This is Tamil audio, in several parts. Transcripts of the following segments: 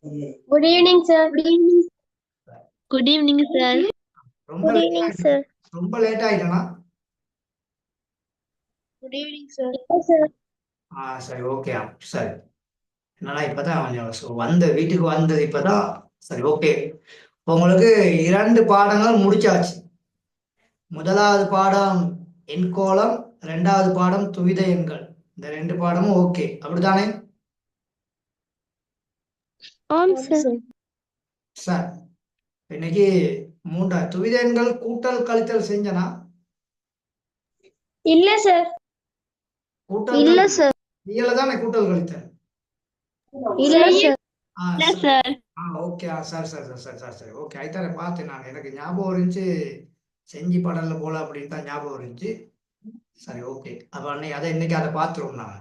Good evening, sir. Good evening. Good evening, sir. ரொம்ப Good லேட் evening, ஆயிட்டா sir. ரொம்ப லேட் ஆயிட்டனா? Good evening, sir. Yes, sir. சரி ஓகே சரி. என்னன்னா இப்பதான் கொஞ்சம் வீட்டுக்கு வந்தது இப்பதான். சரி ஓகே. உங்களுக்கு 2 பாடங்கள் முடிச்சாச்சு. முதலாவது பாடம் எண்கோளம், 2வது பாடம் துவித எண்கள். இந்த 2 பாடமும் ஓகே அப்படித்தானே? Sir. சார் இன்னைக்கு துவித எண்கள் கூட்டல் கழித்தல் செஞ்சனா? இல்ல sir. கூட்டல் இல்ல கழித்தல் sir. நீங்கள தானே கூட்டல் கழித்தல்? இல்ல sir. Yes, சரி. sir. ஓகே சரி சரி சரி சரி சரி சரி ஓகே ஐத்தானே பார்த்தேன். நான் எனக்கு ஞாபகம் இருந்துச்சு செஞ்சி படல்ல போல அப்படின்னு தான் ஞாபகம் இருந்துச்சு. சரி ஓகே. அப்ப அன்னைக்கு இன்னைக்கு அதை பார்த்துருவோம் நான்.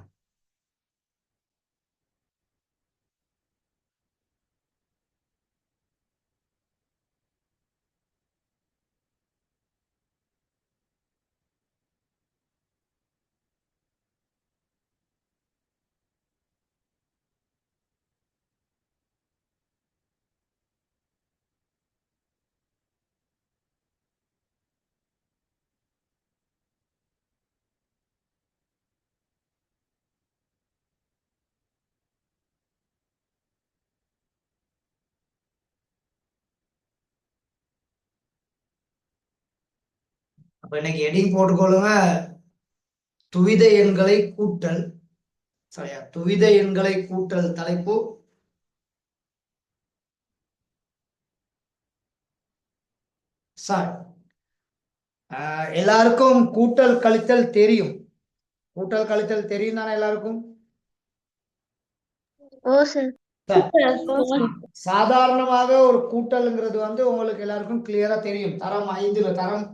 அப்ப இன்னைக்கு ஹெட்டிங் போட்டுக்கொள்ளுங்க. துவித எண்களை கூட்டல். சரியா? துவித எண்களை கூட்டல் தலைப்பு. சார் எல்லாருக்கும் கூட்டல் கழித்தல் தெரியும். கூட்டல் கழித்தல் தெரியும் தானே எல்லாருக்கும்? Oh, sir. சாதாரணமாக ஒரு கூட்டல்ங்கிறது உங்களுக்கு எல்லாருக்கும் கிளியரா தெரியும். தரம்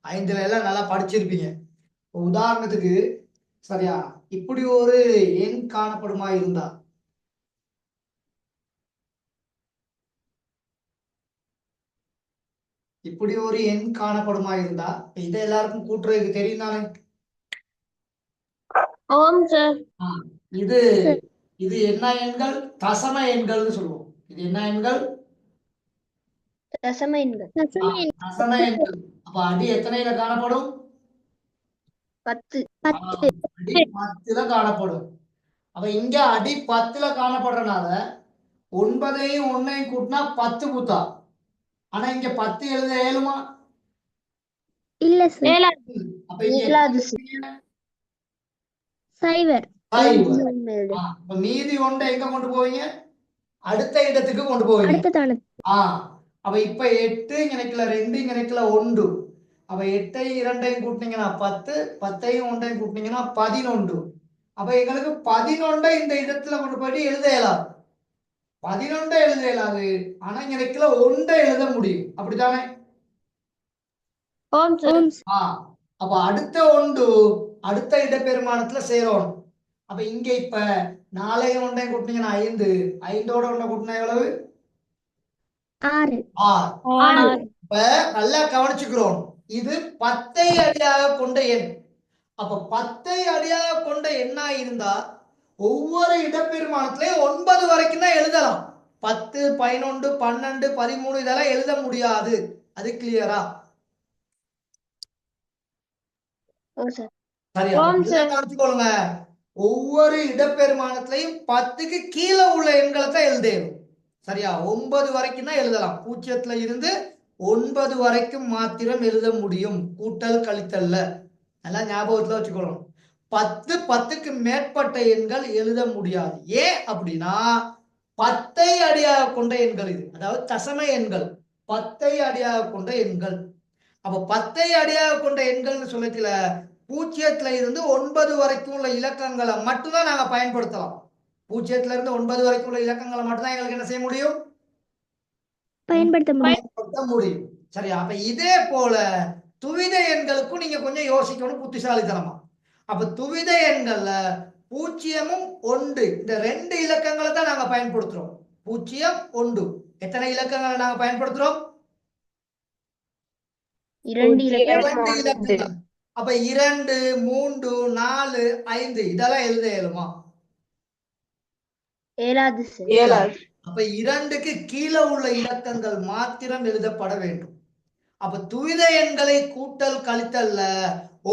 5ல எல்லாம் நல்லா படிச்சிருப்பீங்க. உதாரணத்துக்கு சரியா இப்படி ஒரு எண் காணப்படுமா இருந்தா, இப்படி ஒரு எண் காணப்படுமா இருந்தா இதை எல்லாருக்கும் கூட்டுறதுக்கு தெரியும் தானே? Sir. இது இது என்ன எண்கள்? தசம எண்கள்னு சொல்லுவோம். இது என்ன எண்கள்? தசம எண்கள். தசம எண்கள். அப்ப அடி எத்தனையில காணப்படும்? 10. அடி 10ல காணப்படும். அப்ப இங்க அடி 10ல காணப்படுறனால 9ஐயும் 1ஐயும் கூட்டினா 10 பூத்தா. ஆனா இங்க 10 எழுத இயலுமா? இல்ல sir. அப்ப இங்க இயலாது sir. சைவர். அப்ப மீதி 1 எங்க கொண்டு போவீங்க? அடுத்த இடத்துக்கு கொண்டு போவீங்க. அடுத்த தானது. அப்ப இப்ப 8 இங்க நிக்கல 2 இங்க நிக்கல 1. அப்ப 8ஐயும் 2ஐயும் கூட்டினீங்கன்னா 10, 10ஐயும் 1ஐயும் கூட்டினீங்கன்னா 11. அப்ப எங்களுக்கு 11 இந்த இடத்துல கொண்டு போயிட்டு எழுத இயலாது. 11 எழுத இயலாது. ஆனா இங்க நிக்கல 1 எழுத முடியும். அப்படித்தானே? அப்ப அடுத்த 1 அடுத்த இடப்பெருமானத்துல சேரணும். அப்ப இங்க இப்ப 4ஐயும் 1ஐயும் கூட்டினீங்கன்னா 5, 5ஓட 1 கூட்டினா எவ்வளவு? 6. இப்ப நல்லா கவனிச்சுக்கிறோம். இது 10ஐ அடியாக கொண்ட எண். அப்ப 10ஐ அடியாக கொண்ட எண்ணா இருந்தா ஒவ்வொரு இடப்பெருமானத்திலையும் 9 வரைக்கும் தான் எழுதலாம். 10, 11, 12, 13 இதெல்லாம் எழுத முடியாது. அது கிளியரா? சரியா? கவனிச்சுக்கொள்ளுங்க. ஒவ்வொரு இடப்பெருமானத்திலையும் 10க்கு கீழே உள்ள எண்களை தான் எழுதணும். சரியா? 9 வரைக்கும் தான் எழுதலாம். 0ல இருந்து 9 வரைக்கும் மாத்திரம் எழுத முடியும் கூட்டல் கழித்தல்ல. நல்லா ஞாபகத்துல வச்சுக்கணும். 10க்கு மேற்பட்ட எண்கள் எழுத முடியாது. ஏன் அப்படின்னா 10ஐ அடியாக கொண்ட எண்கள் இது. அதாவது தசம எண்கள் 10ஐ அடியாக கொண்ட எண்கள். அப்ப 10ஐ அடியாக கொண்ட எண்கள்னு சொல்லத்துல 0ல இருந்து 9 வரைக்கும் உள்ள இலக்கங்களை மட்டும்தான் நாங்க பயன்படுத்தலாம். 0ல இருந்து 9 வரைக்கும் உள்ள இலக்கங்களை மட்டும்தான் எங்களுக்கு என்ன செய்ய முடியும்? பயன்படுத்த முடியும். சரியா? அப்ப இதே போல துவித எண்களுக்கும் நீங்க கொஞ்சம் யோசிக்கணும் புத்திசாலித்தனமா. அப்ப துவித எண்கள்ல 0ம் 1 இந்த 2 இலக்கங்களை தான் நாங்க பயன்படுத்துறோம். 0, 1 எத்தனை இலக்கங்களை நாங்க பயன்படுத்துறோம்? 2 இலக்கங்கள். அப்ப 2, 3, 4, 5 இதெல்லாம் எழுத இயலுமா? இயலாது sir. அப்ப 2க்கு கீழே உள்ள இலக்கங்கள் மாத்திரம் எழுதப்பட வேண்டும். அப்ப துவித எண்களை கூட்டல் கழித்தல்ல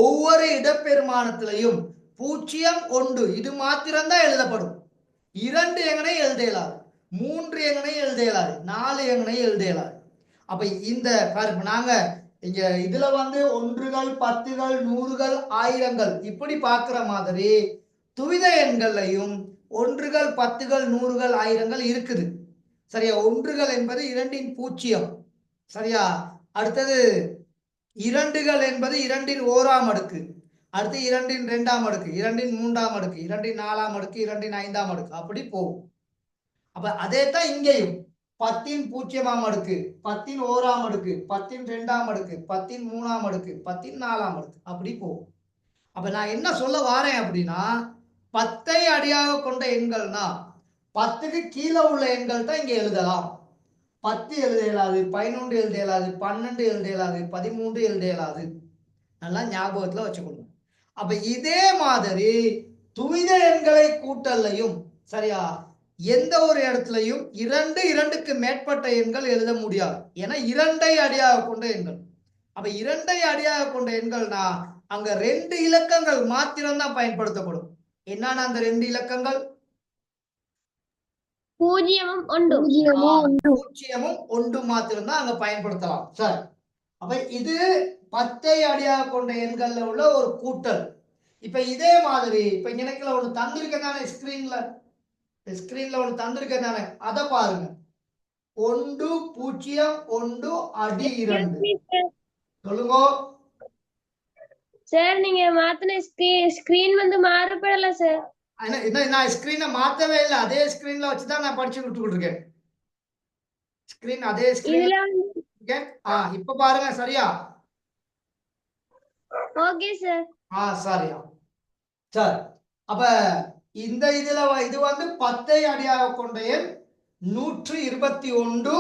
ஒவ்வொரு இடப்பெருமானத்திலையும் 0 1 இது மாத்திரம்தான் எழுதப்படும். 2 எங்கனை எழுத இயலாது, 3 எங்கனை எழுத இயலாது, 4 எங்கனை எழுத இயலாது. அப்ப இந்த நாங்க இங்க இதுல ஒன்றுகள், பத்துகள், நூறுகள், ஆயிரங்கள் இப்படி பார்க்கிற மாதிரி துவித எண்கள்லையும் ஒன்றுகள், பத்துகள், நூறுகள், ஆயிரங்கள் இருக்குது. சரியா? ஒன்றுகள் என்பது 2ன் 0. சரியா? அடுத்தது இரண்டுகள் என்பது 2ன் 1ஆம் அடுக்கு, அடுத்து 2ன் 2ஆம் அடுக்கு, 2ன் 3ஆம் அடுக்கு, 2ன் 4ஆம் அடுக்கு, 2ன் 5ஆம் அடுக்கு அப்படி போகும். அப்ப அதே தான் இங்கேயும் 10ன் 0ஆம் அடுக்கு, 10ன் 1ஆம் அடுக்கு, 10ன் 2ஆம் அடுக்கு, 10ன் 3ஆம் அடுக்கு, 10ன் 4ஆம் அடுக்கு அப்படி போகும். அப்ப நான் என்ன சொல்ல வாரேன் அப்படின்னா 10ஐ அடியாக கொண்ட எண்கள்னா 10க்கு கீழே உள்ள எண்கள் தான் இங்க எழுதலாம். 10 எழுத இயலாது, 11 எழுத இயலாது, 12 எழுத இயலாது, 13 எழுத இயலாது. நல்லா ஞாபகத்துல வச்சுக்கணும். அப்ப இதே மாதிரி துவித எண்களை கூட்டல்லையும் சரியா எந்த ஒரு இடத்துலையும் 2 2க்கு மேற்பட்ட எண்கள் எழுத முடியாது. ஏன்னா 2ஐ அடியாக கொண்ட எண்கள். அப்ப 2ஐ அடியாக கொண்ட எண்கள்னா அங்க 2 இலக்கங்கள் மாத்திரம்தான் பயன்படுத்தப்படும். என்னன்னா அந்த 2 இலக்கங்கள் 0ம் 1. 0ம் 1 மாத்திரம்தான் அங்க பயன்படுத்தலாம். சரி, அப்ப இது 10ஐ அடியாக கொண்ட எண்கள்ல உள்ள ஒரு கூட்டல். இப்ப இதே மாதிரி இப்ப எனக்கு ஒண்ணு தந்திருக்கேன் தானே, ஸ்கிரீன்ல ஒண்ணு தந்திருக்கேன் தானே, அதை பாருங்க. 1 0 1 அடி 2 சொல்லுங்க சார். நீங்க மாத்தின ஸ்கிரீன் மாறப்படல சார். நான் ஸ்கிரீனை மாத்தவே இல்லை, அதே ஸ்கிரீன்ல வச்சுதான் நான் படிச்சு கொடுத்துக்கிட்டு இருக்கேன். ஸ்கிரீன் அதே ஸ்கிரீன். இப்ப பாருங்க சரியா? Okay sir. சரியா? சரி, அப்ப இந்த இதுல இது 10ஐ அடியாக கொண்ட எண் 121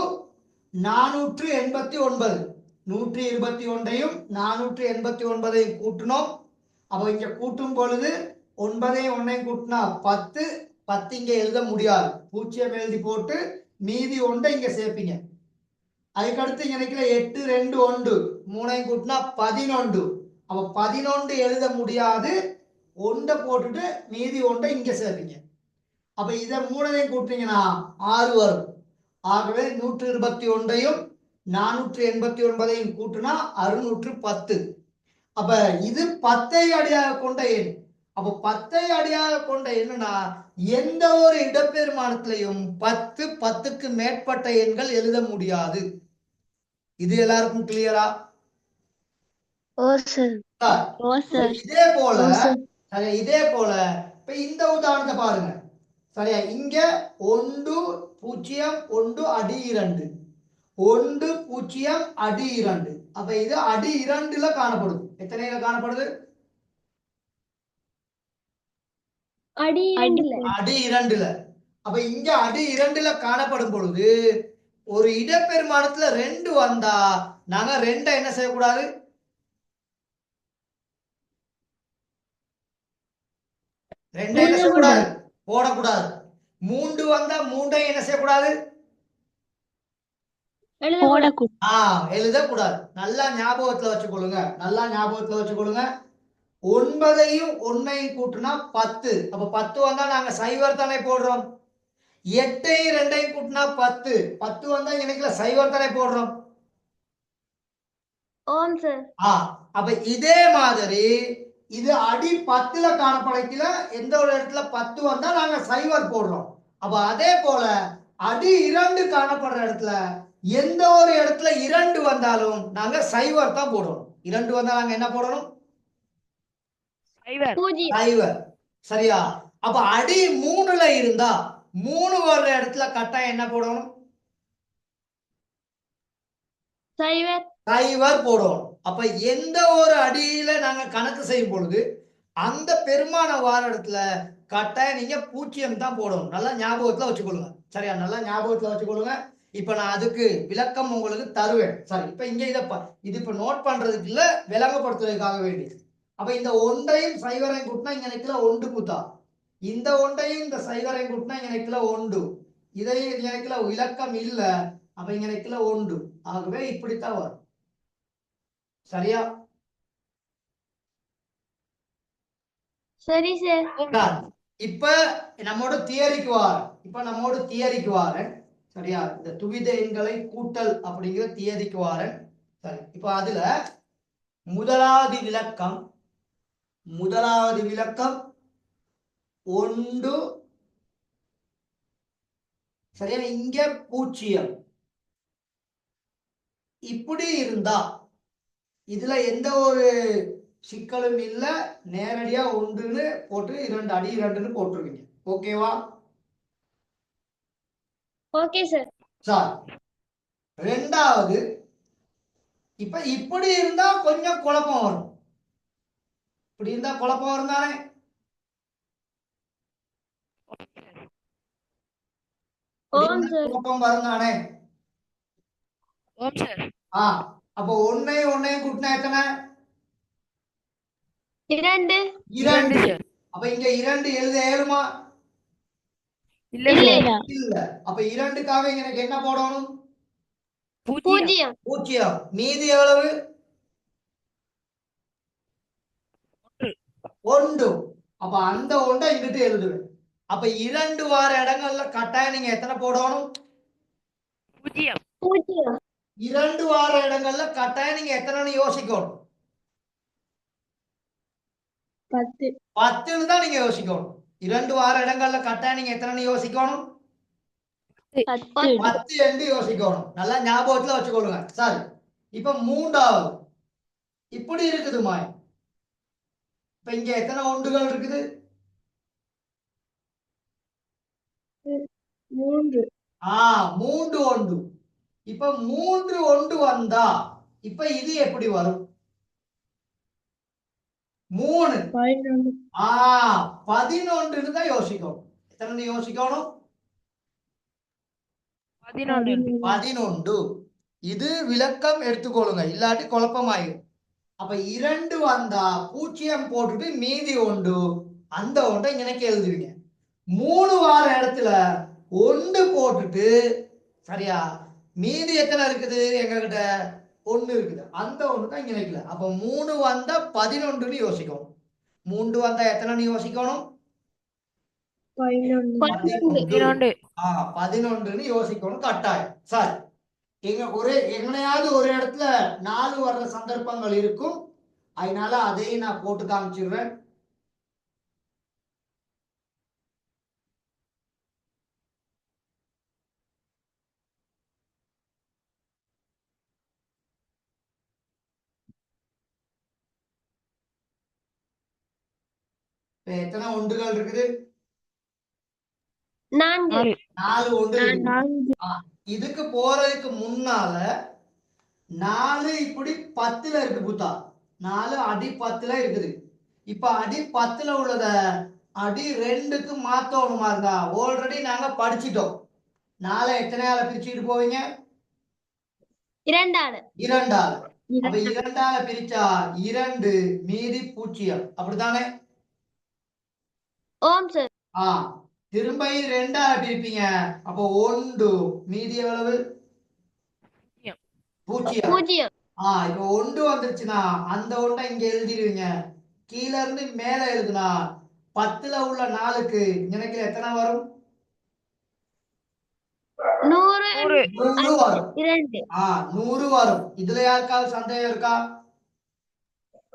489. 121ஐயும் 489ஐயும் கூட்டணும். அப்ப இங்க கூட்டும் பொழுது 9ஐயும் 1ஐயும் கூட்டினா 10. 10 இங்க எழுத முடியாது, 0 எழுதி போட்டு மீதி 1 இங்க சேர்ப்பீங்க. அதுக்கடுத்து இங்க நினைக்கல 8 2 1 3ஐயும் கூட்டினா 11. அப்ப 11 எழுத முடியாது, 1 போட்டுட்டு மீதி 1 இங்க சேர்ப்பீங்க. அப்ப இதை 3ஐயும் கூட்டினீங்கன்னா 6 வரும். ஆகவே 121ஐயும் 489ஐயும் கூட்டினா 610. அப்ப இது 10ஐ அடியாக கொண்ட எண். அப்ப 10ஐ அடியாக கொண்ட எண்ணுனா எந்த ஒரு இடப்பெருமானத்திலையும் 10 10க்கு மேற்பட்ட எண்கள் எழுத முடியாது. இது எல்லாருக்கும் கிளியரா? இதே போல இப்ப இந்த உதாரணத்தை பாருங்க. சரியா? இங்க 1 0 1 அடி 2, 1 0 அடி 2. அப்ப இது அடி 2ல காணப்படுது. எத்தனைல காணப்படுது? அடி 2ல. அப்ப இங்க அடி 2ல காணப்படும் பொழுது ஒரு இடப்பெருமானத்துல 2 வந்தா நாங்க 2 என்ன செய்யக்கூடாது? போடக்கூடாது. 3 வந்தா 3ஐ என்ன செய்யக்கூடாது? எழுதக்கூடாது. நல்லா ஞாபகத்துல வச்சுக்கொள்ளுங்க, 9ஐயும் 1ஐயும் கூட்டினா 10. அப்ப 10 வந்தா நாங்க சைவர் தானே போடுறோம். 8ஐயும் 2ஐயும் கூட்டினா 10. 10 வந்தா எனக்கு சைவர் தானே போடுறோம். அப்ப இதே மாதிரி இது அடி 10ல காணப்படத்துல எந்த ஒரு இடத்துல 10 வந்தா நாங்க சைவர் போடுறோம். அப்ப அதே போல அடி 2 காணப்படுற இடத்துல எந்த ஒரு இடத்துல 2 வந்தாலும் நாங்க சைவர் தான் போடுறோம். 2 வந்தா நாங்க என்ன போடணும்? சைவர். சரியா? அப்ப அடி 3ல இருந்தா 3 வர்ற இடத்துல கட்டாயம் என்ன போடணும்? சைவர் போடணும். அப்ப எந்த ஒரு அடியில நாங்க கணக்கு செய்யும் பொழுது அந்த பெருமான வார இடத்துல கட்டாயம் நீங்க 0 தான் போடணும். நல்லா ஞாபகத்துல வச்சுக்கொள்ளுங்க. சரியா? நல்லா ஞாபகத்துல வச்சுக்கொள்ளுங்க. இப்ப நான் அதுக்கு விளக்கம் உங்களுக்கு தருவேன். சரி, இப்ப இங்க இது இப்ப நோட் பண்றதுக்கு இல்ல, விளங்கப்படுத்துவதற்காக வேண்டியது. அப்ப இந்த 1ஐயும் சைவரையும் கூட்டினா இங்க நிக்கல 1 கூத்தா. இந்த 1ஐயும் இந்த சைவரையும் கூட்டினா இங்க நிக்கல 1. இதை இங்கனைக்குள்ள இலக்கம் இல்ல, அப்ப இங்கனைக்குள்ள ஒன்று. ஆகவே இப்படித்தான் வரும். சரியா? சரி சார். சார், இப்ப நம்மோட தியரிக்கு வாரேன். சரியா? இந்த துவித எண்களை கூட்டல் அப்படிங்கிற தியரிக்கு வாரேன். சரி, இப்ப அதுல முதலாவது விளக்கம் 1. சரியா? இங்க 0 இப்படி இருந்தா இதுல எந்த ஒரு சிக்கலும் இல்ல, நேரடியா 1ன்னு போட்டு 2 அடி 2ன்னு போட்டுருவீங்க. ஓகேவா? Okay sir. சார், ரெண்டாவது இப்ப இப்படி இருந்தா கொஞ்சம் குழப்பம் வரும். இப்படி இருந்தா குழப்பம் வரும் தானே? ஓம் சார். குழப்பம் வரும் தானே? ஓம் சார். அப்போ ஒன்னையும் கூட்டினா எத்தனை? 2. 2. சார். அப்ப இங்க 2 எழுத இயலுமா? இல்ல சார். இல்ல. அப்ப 2க்காக எனக்கு என்ன போடணும்? 0. 0. மீதி எவ்வளவு? 1. அப்ப அந்த ஒன்றை இங்கிட்டு எழுதுவேன். அப்ப 2 வார இடங்கள்ல கட்டாயம் நீங்க எத்தனை போடணும்? 0. 2 வார இடங்கள்ல கட்டாயம் நீங்க எத்தனைன்னு யோசிக்கணும்? 10. 10ன்னு தான் நீங்க யோசிக்கணும். 2 வார இடங்கள்ல கட்டாயம் நீங்க எத்தனைன்னு யோசிக்கணும்? 10 என்று யோசிக்கணும். நல்லா ஞாபகத்துல வச்சுக்கொள்ளுங்க. சரி, இப்ப 3வது இப்படி இருக்குது மாய். இப்ப இங்க எத்தனை ஒன்றுகள் இருக்குது? 3. 3 ஒன்று. இப்ப 3 ஒன்று வந்தா இப்ப இது எப்படி வரும்? 3 11ன்னு தான் யோசிக்கணும். எத்தனை யோசிக்கணும்? 11. இது விளக்கம் எடுத்துக்கொள்ளுங்க, இல்லாட்டி குழப்பமாயிரும். அப்ப 2 வந்தா 0 போட்டுட்டு மீதி 1, அந்த ஒன்றை இங்கனைக்கு எழுதுவீங்க. 3 வார இடத்துல 1 போட்டுட்டு, சரியா, மீதி எத்தனை இருக்குது? எங்க கிட்ட 1 இருக்குது, அந்த 1 தான் இங்க நிக்கல. அப்ப 3 வந்தா 11ன்னு யோசிக்கணும். 3 வந்தா எத்தனைன்னு யோசிக்கணும்? 11ன்னு யோசிக்கணும் கட்டாயம். சரி, எங்கனையாவது ஒரு இடத்துல 4 வர்ற சந்தர்ப்பங்கள் இருக்கும். அதனால அதையும் நான் போட்டு காமிச்சிடுறேன். எத்தனை ஒன்றுகள் இருக்குது? 4. 4 ஒன்று இருக்குது. இதுக்கு போறதுக்கு முன்னால 4 இப்படி 10ல இருக்கு புத்தா. 4 அடி 10ல இருக்குது. இப்ப அடி 10ல உள்ளத அடி 2க்கு மாத்தணுமா இருந்தா ஆல்ரெடி நாங்க படிச்சிட்டோம். 4 எத்தனையால பிரிச்சுட்டு போவீங்க? 2ஆல. 2ஆல. அப்ப 2ஆல பிரிச்சா 2 மீதி 0. அப்படித்தானே? ஓம் சார். திரும்ப 2ஆல பிரிப்பீங்க. அப்ப 1 மீதி எவ்வளவு? 0. இப்ப 1 வந்துருச்சுன்னா அந்த ஒன்றை இங்க எழுதிடுவீங்க. கீழ இருந்து மேல எழுதுனா 10ல உள்ள 4க்கு எனக்கு எத்தனை வரும்? 100 வரும். 100 வரும். இதுல யாருக்காவது சந்தேகம் இருக்கா?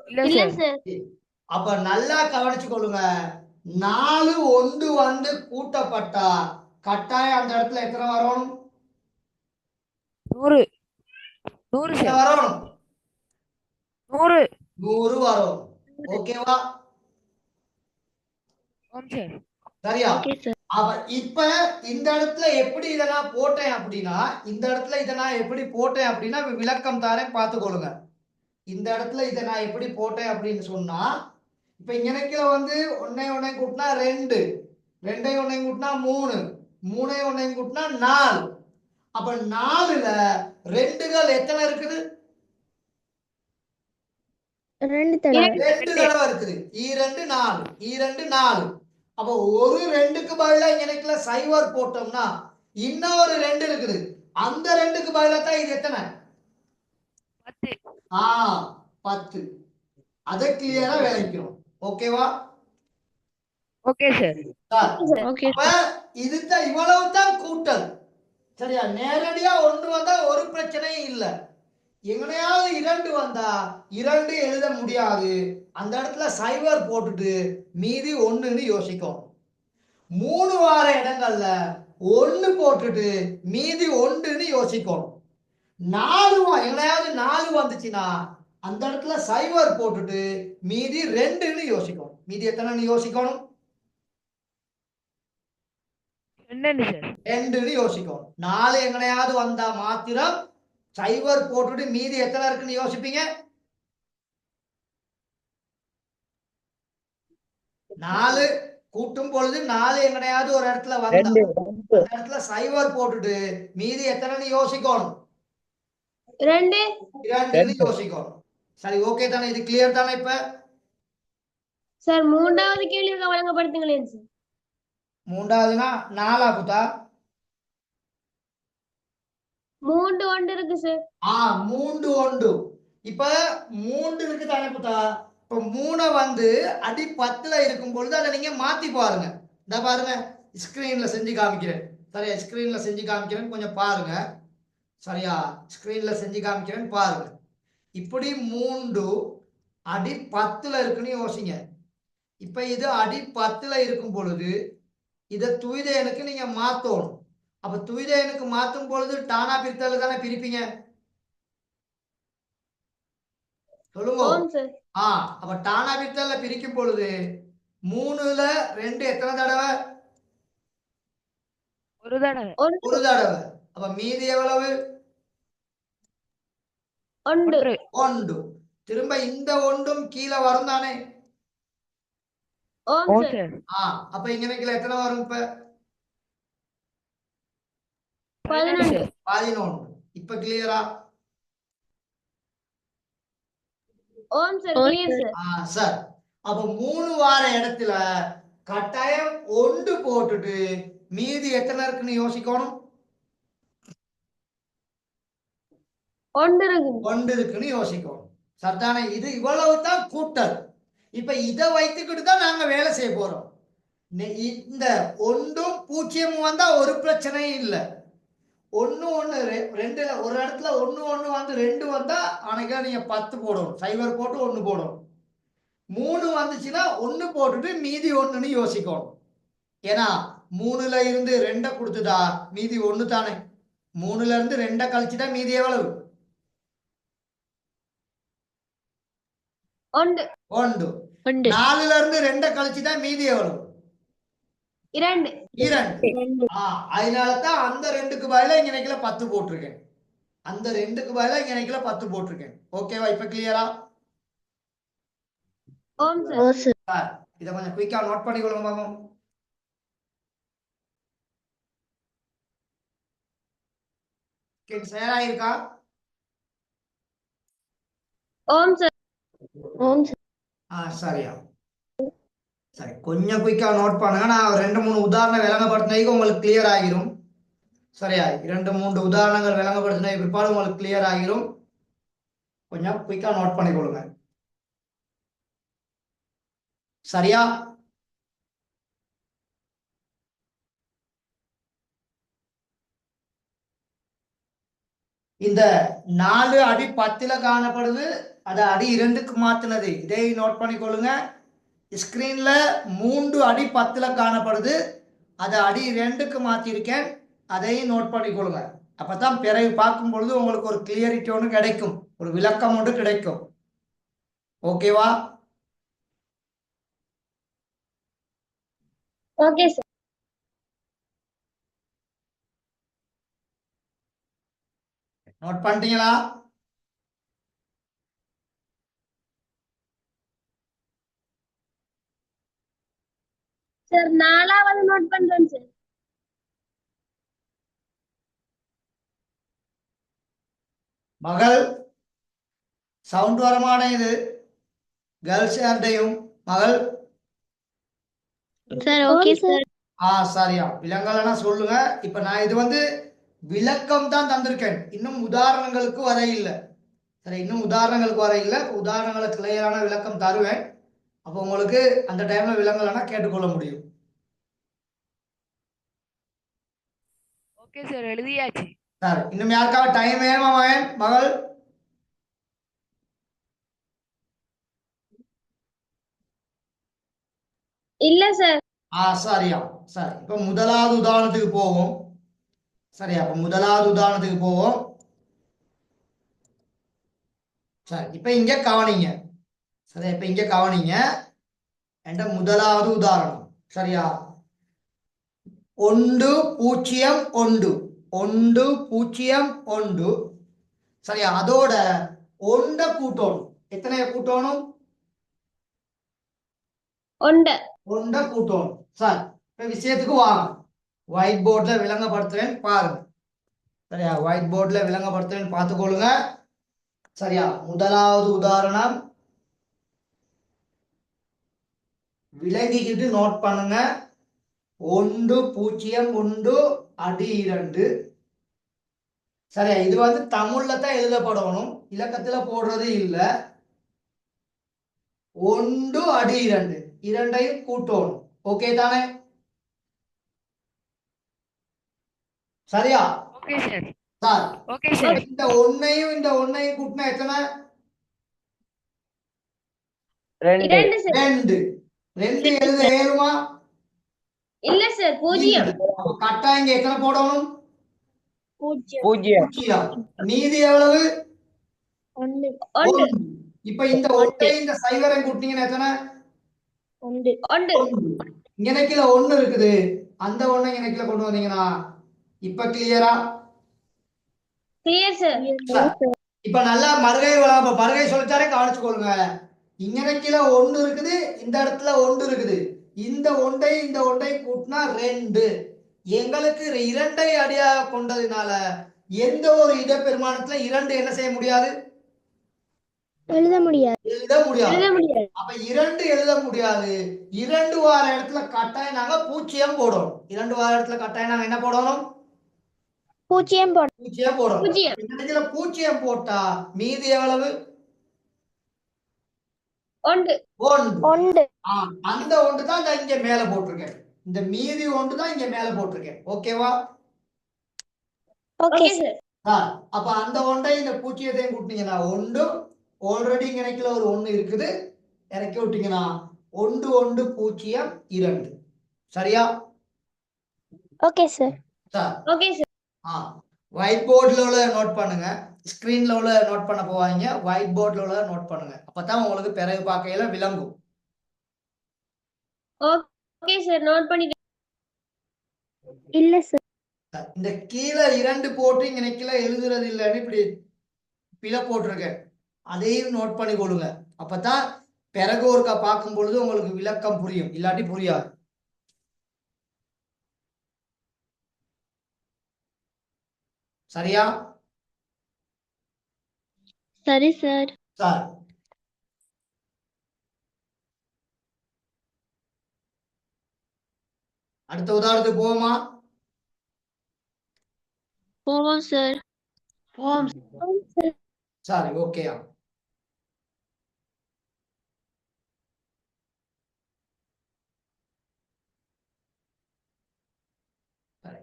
இல்ல சார். அப்ப நல்லா கவனிச்சு கொள்ளுங்க. 4 1 வந்து கூட்டப்பட்டா கட்டாயம் அந்த இடத்துல எத்தனை வரணும்? 100 வரணும். 100 வரும். ஓகேவா? சரியா? அப்ப இப்ப இந்த இடத்துல எப்படி இதை நான் போட்டேன் அப்படின்னா, விளக்கம் தாரேன் பார்த்துக்கொள்ளுங்க. இந்த இடத்துல இதை நான் எப்படி போட்டேன் அப்படின்னு சொன்னா, இப்ப இங்க வந்து 1 கூட்டினா 2, 2 கூட்டினா 3, 3 கூட்டினா 4. அப்ப 4ல 2கள் எத்தனை இருக்குது? 2 தடவை. 2 தடவை இருக்குது. 2 4, 2 4. அப்ப ஒரு 2க்கு பதிலா இங்கனைக்குள்ள 0 போட்டோம்னா இன்னொரு 2 இருக்குது. அந்த 2க்கு பதிலா தான் இது எத்தனை? 10. 10. அதை கிளியரா விளைக்கிறோம். ஓகேவா? Okay sir. ஓகே அப்ப இதுதான் இவ்வளவு தான் கூட்டல். சரியா? நேரடியா 1 வந்தா ஒரு பிரச்சனையும் இல்ல. எங்கனையாவது 2 வந்தா 2 எழுத முடியாது. அந்த இடத்துல சைவர் போட்டுட்டு மீதி 1ன்னு யோசிக்கும். 3 வார இடங்கள்ல 1 போட்டுட்டு மீதி 1ன்னு யோசிக்கும். 4 எங்கனையாவது 4 வந்துச்சுன்னா அந்த இடத்துல சைவர் போட்டுட்டு மீதி 2ன்னு யோசிக்கும். மீதி எத்தனைன்னு யோசிக்கணும்? என்னன்னு சார்? 2ன்னு யோசிக்கும். 4 எங்கனையாவது வந்தா மாத்திரம் சைவர் போட்டுட்டு மீதி எத்தனை இருக்குன்னு யோசிப்பீங்க? 4 கூட்டும் பொழுது 4 எங்கனையாவது ஒரு இடத்துல வந்தா அந்த இடத்துல சைவர் போட்டுட்டு மீதி எத்தனைன்னு யோசிக்கணும்? 2ன்னு யோசிக்கணும். சரி, ஓகே தானே? இது கிளியர் தானே? இப்ப சார் மூன்றாவது கேள்விக்கு வழங்கப்படுத்துங்களேன் சார். 3வதுனா 4 புத்தா? 3 1 இருக்கு சார். 3 1. இப்ப 3 இருக்கு தானே புத்தா? இப்ப 3 வந்து அடி 10ல இருக்கும் பொழுது அதை நீங்க மாத்தி பாருங்க. இந்த பாருங்க, ஸ்கிரீன்ல செஞ்சு காமிக்கிறேன். சரியா? ஸ்கிரீன்ல செஞ்சு காமிக்கிறேன், கொஞ்சம் பாருங்க. சரியா? ஸ்கிரீன்ல செஞ்சு காமிக்கிறேன், பாருங்க. இப்படி 3 அடி 10ல இருக்குன்னு யோசிங்க. இப்ப இது அடி 10ல இருக்கும் பொழுது இதை துவிதயனுக்கு நீங்க மாத்தணும். அப்ப துவிதயனுக்கு மாத்தும் பொழுது டானா பிரித்தல் தானே பிரிப்பீங்க? சொல்லுங்க. ஆம் சார். அப்ப டானா பிரித்தல்ல பிரிக்கும் பொழுது 3ல 2 எத்தனை தடவை? ஒரு தடவை. ஒரு தடவை. அப்ப மீதி எவ்வளவு? 1. 1. திரும்ப இந்த 1ம் கீழே வரும் தானே? ஆம் ஓ சார். சார். அப்ப இங்க எத்தனை வரும்? இப்ப 11. 11. இப்ப கிளியரா? ஆம் சார், கிளியர் சார். சார், அப்ப 3 வார இடத்துல கட்டாயம் 1 போட்டுட்டு மீதி எத்தனை இருக்குன்னு யோசிக்கணும்? 1 இருக்கு. 1 இருக்குன்னு யோசிக்கணும். சரிதானே? இது இவ்வளவு தான் கூட்டல். இப்ப இதை வைத்துக்கிட்டு தான் நாங்க வேலை செய்ய போறோம். இந்த 1ம் 0 வந்தா ஒரு பிரச்சனையும் இல்லை. 1 1 2ல ஒரு இடத்துல 1 1 வந்து 2 வந்தா அன்னைக்கு நீங்க 10 போடணும். சைவர் போட்டு 1 போடணும். 3 வந்துச்சுன்னா 1 போட்டுட்டு மீதி 1ன்னு யோசிக்கணும். ஏன்னா 3ல இருந்து 2 கொடுத்துட்டா மீதி 1 தானே. 3ல இருந்து 2 கழிச்சுட்டா மீதி எவ்வளவு? 1. 1. 4ல இருந்து 2 கழிச்சுட்டா மீதி எவ்வளவு? 2. 2. அதனாலதான் அந்த 2க்கு பதிலா இங்க நினைக்கல 10 போட்டிருக்கேன். அந்த 2க்கு பதிலா இங்க நினைக்கல 10 போட்டிருக்கேன். ஓகேவா? இப்ப கிளியரா? ஆம் சார். இதை கொஞ்சம் குயிக்கா நோட் பண்ணிக்கொள்ளுங்க பாப்போம். ஷேர் ஆயிருக்கா? ஆம் சார். சரியா? சரி, கொஞ்சம் குயிக்கா நோட் பண்ணுங்க. நான் 2 3 உதாரணம் விளங்கப்படுத்தினதுக்கு உங்களுக்கு கிளியர் ஆகிரும். சரியா? 2 3 உதாரணங்கள் விளங்கப்படுத்தின பிற்பாடு உங்களுக்கு கிளியர் ஆகிரும். கொஞ்சம் குயிக்கா நோட் பண்ணிக்கொள்ளுங்க. சரியா? இந்த 4 அடி 10ல காணப்படுது, அதை அடி 2க்கு மாத்தினது. இதை நோட் பண்ணிக்கொள்ளுங்க. ஸ்கிரீன்ல 3 அடி 10ல காணப்படுது, அதை அடி 2க்கு மாத்திருக்கேன். அதையும் நோட் பண்ணிக்கொள்ளுங்க. அப்பதான் பிறகு பார்க்கும் பொழுது உங்களுக்கு ஒரு கிளியரிட்டி ஒன்று கிடைக்கும், ஒரு விளக்கம் ஒன்று கிடைக்கும். ஓகேவா? Okay sir. நோட் பண்ணிட்டீங்களா? சார் 4வது நோட் பண்றேன் சார். மகள் சவுண்ட் வரமான இது கேர்ள்ஸ் யார்டையும் மகள் சார் ஓகே சார். சரியா, விலங்கலன்னா சொல்லுங்க. இப்ப நான் இது வந்து விளக்கம் தான் தந்திருக்கேன், இன்னும் உதாரணங்களுக்கு வர இல்லை. சரி, இன்னும் உதாரணங்களுக்கு வர இல்லை. உதாரணங்களை கிளியரான விளக்கம் தருவேன். அப்போ உங்களுக்கு அந்த டைம்ல விலங்கலன்னா கேட்டுக்கொள்ள முடியும். ஓகே சார், எழுதியாச்சு. சரி, இன்னும் யாருக்காவது டைம் வேணுமா மகன் மகள்? இல்ல சார். சரியா. சரி, இப்ப முதலாவது உதாரணத்துக்கு போவோம். சரியா, அப்ப முதலாவது உதாரணத்துக்கு போவோம். சரி, இப்ப இங்க கவனிங்க. சரி, இப்ப இங்க கவனிங்க. என்ற முதலாவது உதாரணம். சரியா, 1 0 1 1 0 1. சரியா, அதோட 1 கூட்டணும். எத்தனைய கூட்டணும்? 1 1 கூட்டணும். சரி, இப்ப விஷயத்துக்கு வாங்க. ஒயிட் போர்ட்ல விளங்கப்படுத்துறேன் பாருங்க. சரியா, ஒயிட் போர்ட்ல விளங்கப்படுத்துறேன் பார்த்துக்கொள்ளுங்க. சரியா, முதலாவது உதாரணம் விளங்கிக்கிட்டு நோட் பண்ணுங்க. 1 0 1 அடி 2. சரியா, இது வந்து தமிழ்ல தான் எழுதப்படணும், இலக்கத்துல போடுறது இல்ல. 1 அடி 2 இரண்டையும் கூட்டணும். ஓகே தானே? சரியா okay sir. Sir? Okay sir. இந்த ஒன்னையும் இந்த ஒன்னையும் கூட்டினா எத்தனை? 2 சார். 2. 2 எழுத ஏழுமா? இல்ல சார், 0. அப்ப கட்டா இங்க எத்தனை போடணும்? 0 0. மீதி எவ்வளவு? 1 1 1. இப்ப இந்த ஒன்றை இந்த சைவரை கூட்டினீங்கன்னா எத்தனை? 1 1 இங்கனைக்குல 1 இருக்குது, அந்த ஒண்ணை இங்கனைக்குல கொண்டு வந்தீங்கன்னா இப்ப கிளியரா? Clear sir. இப்ப நல்லா மறுகை சொல்லித்தாரே, கவனிச்சுக்கொள்ளுங்க. இங்கனைக்குல 1 இருக்குது, இந்த இடத்துல 1 இருக்குது. இந்த ஒன்றை கூட்டினா 2. எங்களுக்கு 2ஐ அடியாக கொண்டதுனால எந்த ஒரு இடப்பெருமானத்துல 2 என்ன செய்ய முடியாது? எழுத முடியாது. எழுத முடியாது. அப்ப 2 எழுத முடியாது. 2 வார இடத்துல கட்டாயம் நாங்க 0 போடணும். 2 வார இடத்துல கட்டாயம் நாங்க என்ன போடணும்? 0 போட 0 போடணும். 0 இந்த இடத்துல 0 போட்டா மீதி எவ்வளவு? 1 1 அந்த 1 தான் நான் இங்க மேல போட்டிருக்கேன். இந்த மீதி 1 தான் இங்க மேல போட்டிருக்கேன். ஓகேவா? Okay okay sir. அப்ப அந்த 1ஐ இந்த 0ஐயும் கூட்டினீங்கன்னா 1. ஆல்ரெடி இங்க இணைக்கல ஒரு 1 இருக்குது, இறக்கி விட்டீங்கன்னா 1 1 0 2. சரியா? Okay sir. Okay sir. White போர்ட்ல உள்ள நோட் பண்ணுங்க, ஸ்கிரீன்ல உள்ள நோட் பண்ண போவாங்க. ஒயிட் போர்ட்ல உள்ள நோட் பண்ணுங்க, அப்பதான் உங்களுக்கு பிறகு பார்க்கையில விளங்கும். ஓகே சார், நோட் பண்ணிட்டேன். இல்ல சார். இந்த கீழே 2 போட்டு இங்க கீழே எழுதுறது இல்லைன்னு இப்படி பிழை போட்டிருக்கேன், அதையும் நோட் பண்ணி கொள்ளுங்க. அப்பதான் பிறகு ஒருக்கா பார்க்கும் பொழுது உங்களுக்கு விளக்கம் புரியும், இல்லாட்டி புரியாது. சரியா? சரி சார். சார், அடுத்த உதாரணத்துக்கு போவோமா? போவோம் சார். சரி, ஓகேயா.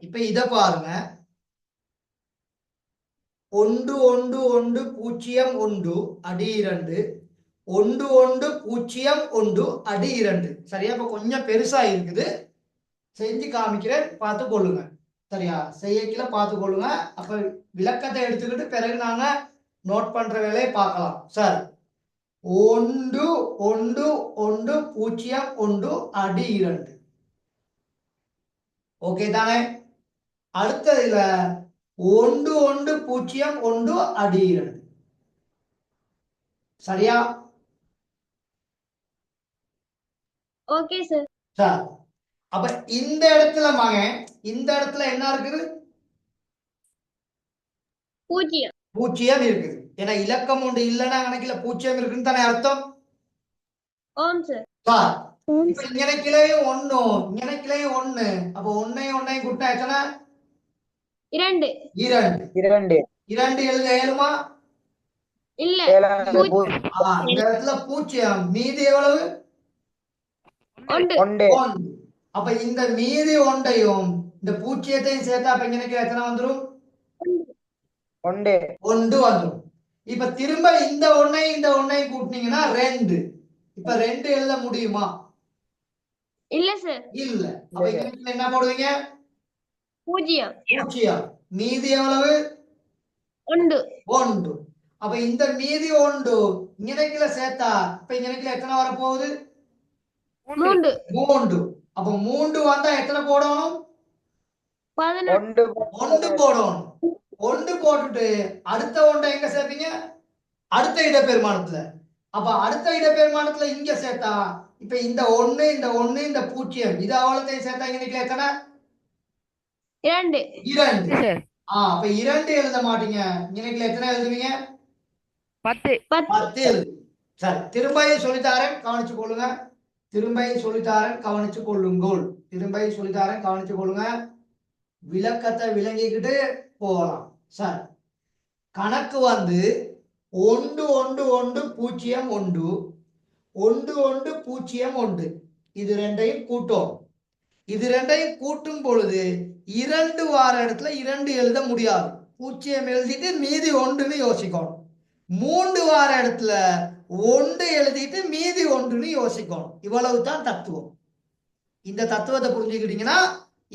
இப்ப இத பாருங்க. 1 1 1 0 1 அடி 2. 1 1 0 1 அடி 2. சரியா? இப்ப கொஞ்சம் பெருசா இருக்குது, செஞ்சு காமிக்கிறேன், பார்த்து கொள்ளுங்க. சரியா? செய்யக்கில பார்த்து கொள்ளுங்க. அப்ப விளக்கத்தை எடுத்துக்கிட்டு பிறகு நாங்க நோட் பண்ற வேலையை பார்க்கலாம். சார், 1 1 1 0 1 அடி 2. ஓகே தானே? அடுத்ததுல 1 1 0 1 அடி 2. சரியா? Okay sir. சார், அப்ப இந்த இடத்துல மகன், இந்த இடத்துல என்ன இருக்குது? 0 0 இருக்குது. ஏன்னா இலக்கம் ஒன்று இல்லைன்னா கணக்கில் 0 இருக்குன்னு தானே அர்த்தம். ஆம் சார். சார், இப்ப இங்கன கிளையும் ஒண்ணு இங்கன கிளையும் ஒண்ணு அப்ப ஒன்னையும் கூட்டினா எத்தனை 2 இரண்டு 2 இரண்டு எழுத இயலுமா இல்ல இந்த இடத்துல பூஜ்ஜியம் மீதி எவ்வளவு 1 1 ஒன்று அப்ப இந்த மீதி ஒன்றையும் இந்த பூஜ்ஜியத்தையும் சேர்த்தா அப்ப இங்கன எத்தனை வந்துரும் 1 ஒன்று வந்துரும் இப்ப திரும்ப இந்த ஒன்னையும் கூட்டினீங்கன்னா 2 இப்ப 2 எழுத முடியுமா இல்ல சார் இல்ல அப்ப இங்க என்ன போடுவீங்க 0 பூஜ்ஜியம் மீதி எவ்வளவு 1 ஒன்று அப்ப இந்த மீதி ஒன்று இங்கனக்குல சேர்த்தா இப்ப இங்கனக்குல எத்தனை வரப்போகுது 3 மூன்று அப்ப மூன்று வந்தா எத்தனை போடணும் 11 ஒன்று போடணும் ஒன்று போட்டுட்டு அடுத்த ஒன்றை எங்க சேர்ப்பீங்க அடுத்த இடப்பெருமானத்துல அப்ப அடுத்த இடப்பெருமானத்துல இங்க சேர்த்தா இப்ப இந்த ஒண்ணு இந்த பூஜ்ஜியம் இது அவ்வளோத்தையும் சேர்த்தா இங்கனக்குல எத்தனை 2 இரண்டு சார் அப்ப 2 எழுத மாட்டீங்க இங்கனக்குல எத்தனை எழுதுவீங்க 10 10 எழுது சரி திரும்பியும் சொல்லித்தாரேன் கவனிச்சு கொள்ளுங்க திரும்பியும் சொல்லித்தாரேன் கவனிச்சு கொள்ளுங்கள் திரும்பியும் சொல்லித்தாரேன் கவனிச்சு கொள்ளுங்க விளக்கத்தை விளங்கிக்கிட்டு போகலாம் சார் கணக்கு வந்து 1 1 1 0 1 1 1 0 1 இது ரெண்டையும் கூட்டும் இது ரெண்டையும் கூட்டும் பொழுது 2 வார இடத்துல 2 எழுத முடியாது 0 எழுதிட்டு மீதி 1ன்னு யோசிக்கணும் 3 வார இடத்துல 1 எழுதிட்டு மீதி 1ன்னு யோசிக்கணும் இவ்வளவுதான் தத்துவம் இந்த தத்துவத்தை புரிஞ்சுக்கிட்டீங்கன்னா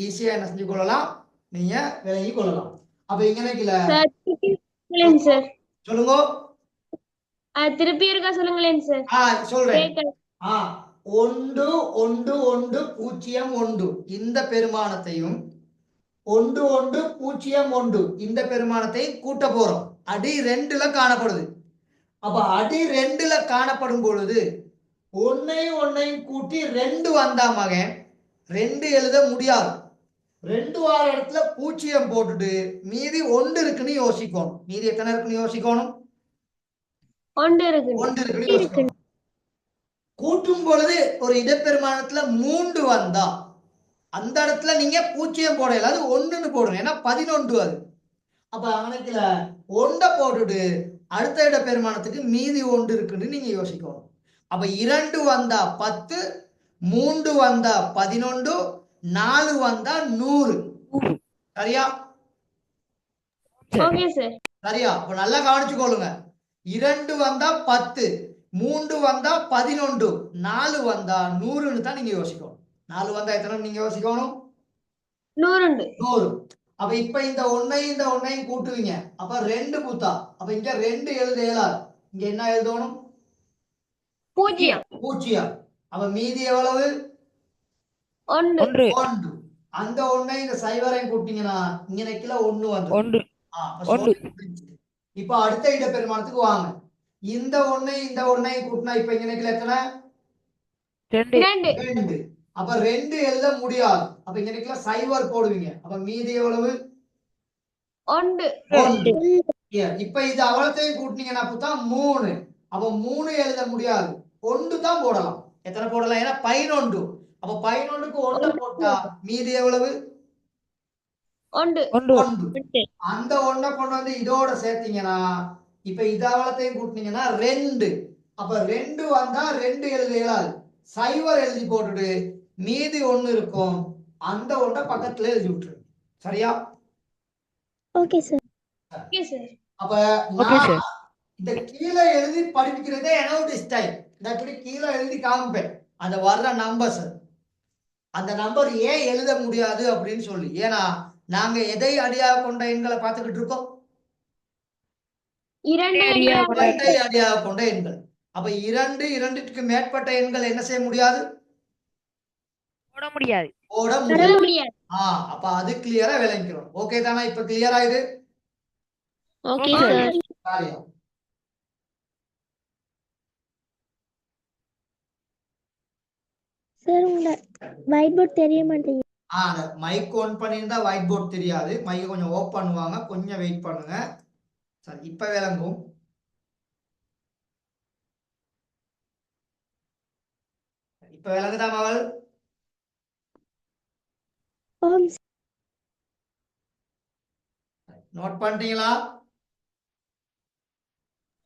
ஈஸியா என்ன செஞ்சு கொள்ளலாம் நீங்க விலகி கொள்ளலாம் அப்ப இங்கனக்குல சார் சொல்லுங்க திருப்பி இருக்கா சொல்லுங்களேன் சார் சொல்றேன் 1 1 1 0 1 இந்த பெருமானத்தையும் 1 1 0 1 இந்த பெருமானத்தையும் கூட்ட போறோம் அடி 2ல காணப்படுது அப்ப அடி 2ல காணப்படும் பொழுது ஒன்னையும் கூட்டி 2 வந்தா மகன் 2 எழுத முடியாது 2 வார இடத்துல 0 போட்டுட்டு மீதி 1 இருக்குன்னு யோசிக்கணும் மீதி எத்தனை இருக்குன்னு யோசிக்கணும் 1 இருக்கு 1 இருக்குன்னு யோசிக்கணும் கூட்டும் பொழுது ஒரு இடப்பெருமானத்துல 3 வந்தா அந்த இடத்துல நீங்க 0 போடல அது 1ன்னு போடுங்க ஏன்னா 11 அது அப்ப கணக்குல 1 போட்டுட்டு அடுத்த இடப்பெருமானத்துக்கு மீதி 1 இருக்குன்னு நீங்க யோசிக்கணும் அப்ப 2 வந்தா 10 3 வந்தா 11 4 வந்தா 100 சரியா ஓகே சார் சரியா அப்ப நல்லா கவனிச்சுக்கொள்ளுங்க 2 வந்தா 10 3 வந்தா 11 4 வந்தா 100ன்னு தான் நீங்க யோசிக்கணும் 4 வந்தா எத்தனை நீங்க யோசிக்கணும் 100 100 அப்ப இப்ப இந்த ஒன்னையும் கூட்டுவீங்க அப்ப 2 கூத்தா அப்ப இங்க 2 எழுத இயலாது இங்க என்ன எழுதணும் 0 அப்ப மீதி எவ்வளவு 1 1 அந்த ஒன்னை இந்த சைவரையும் கூட்டிங்கன்னா இங்க நெக்கில 1 வந்து 1 இப்ப அடுத்த இடப்பெருமானத்துக்கு வாங்க இந்த ஒன்னையும் கூட்டினா இப்ப இங்க நெக்கில எத்தனை 2 2 அப்ப 2 எழுத முடியாது அப்ப இங்க நெக்கில சைவர் போடுவீங்க அப்ப மீதி எவ்வளவு 1 இப்ப இது அவ்வளத்தையும் கூட்டினீங்கன்னா புத்தா 3 அப்ப 3 எழுத முடியாது 1 தான் போடலாம் எத்தனை போடலாம் ஏன்னா 11 அப்ப 11க்கு 1 போட்டா மீதி எவ்வளவு 1 அந்த 1 கொண்டு வந்து இதோட சேர்த்தீங்கன்னா இப்ப இது அவ்வளத்தையும் கூட்டினீங்கன்னா 2 அப்ப 2 வந்தா 2 எழுத இயலாது சைவர் எழுதி போட்டுட்டு மீதி 1 இருக்கும் அந்த 1 பக்கத்துல எழுதி விட்டுரு சரியா ஓகே சார் அப்ப ஓகே சார் இந்த கீழே எழுதி படிக்கிறதே என்னோட ஸ்டைல் இந்த கீழே எழுதி காமிப்பேன் அந்த வர்ற நம்பர்ஸ் அந்த நம்பர் ஏன் எழுத முடியாது அப்படின்னு சொல்லி ஏன்னா நாங்க எதை அடியாக கொண்ட எண்களை பார்த்துக்கிட்டு இருக்கோம் 2 அடியாக கொண்ட எண்கள் அப்ப 2க்கு மேற்பட்ட எண்கள் என்ன செய்ய முடியாது போட முடியாது போட முடியாது அப்ப அது கிளியரா விளங்கிக்கிறோம் ஓகே தானா இப்ப கிளியரா இது ஓகே சார் சரியா சார் உங்க ஒயிட் போர்ட் தெரிய மாட்டேங்குது மைக் ஆன் பண்ணியிருந்தா ஒயிட் போர்ட் தெரியாது மைக் கொஞ்சம் ஓப் பண்ணுவாங்க கொஞ்சம் வெயிட் பண்ணுங்க சரி இப்ப விளங்கும் இப்ப விளங்குதா மகள்? ஓம் நோட் பண்ணிட்டீங்களா?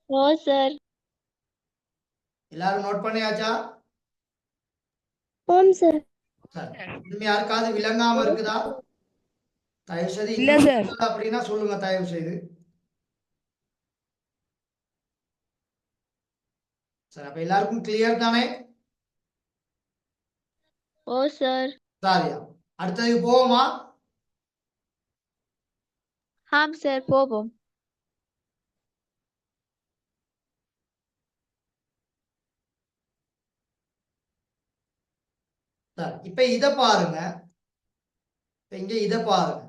ஓ சார். எல்லாரும் நோட் பண்ணியாச்சா? ஓம் சார். சரி. இன்னும் யாருக்காவது விளங்காம இருக்குதா? தயவு செய்து இல்ல இன்னும் சார். புரியல அப்படின்னா சொல்லுங்க தயவு செய்து. சரி, அப்ப எல்லாருக்கும் கிளியர் தானே? ஓ சார். சரியா, அடுத்ததுக்கு போவோமா? ஆம் சார், போவோம். சரி, இப்ப இத பாருங்க. இங்க இத பாருங்க.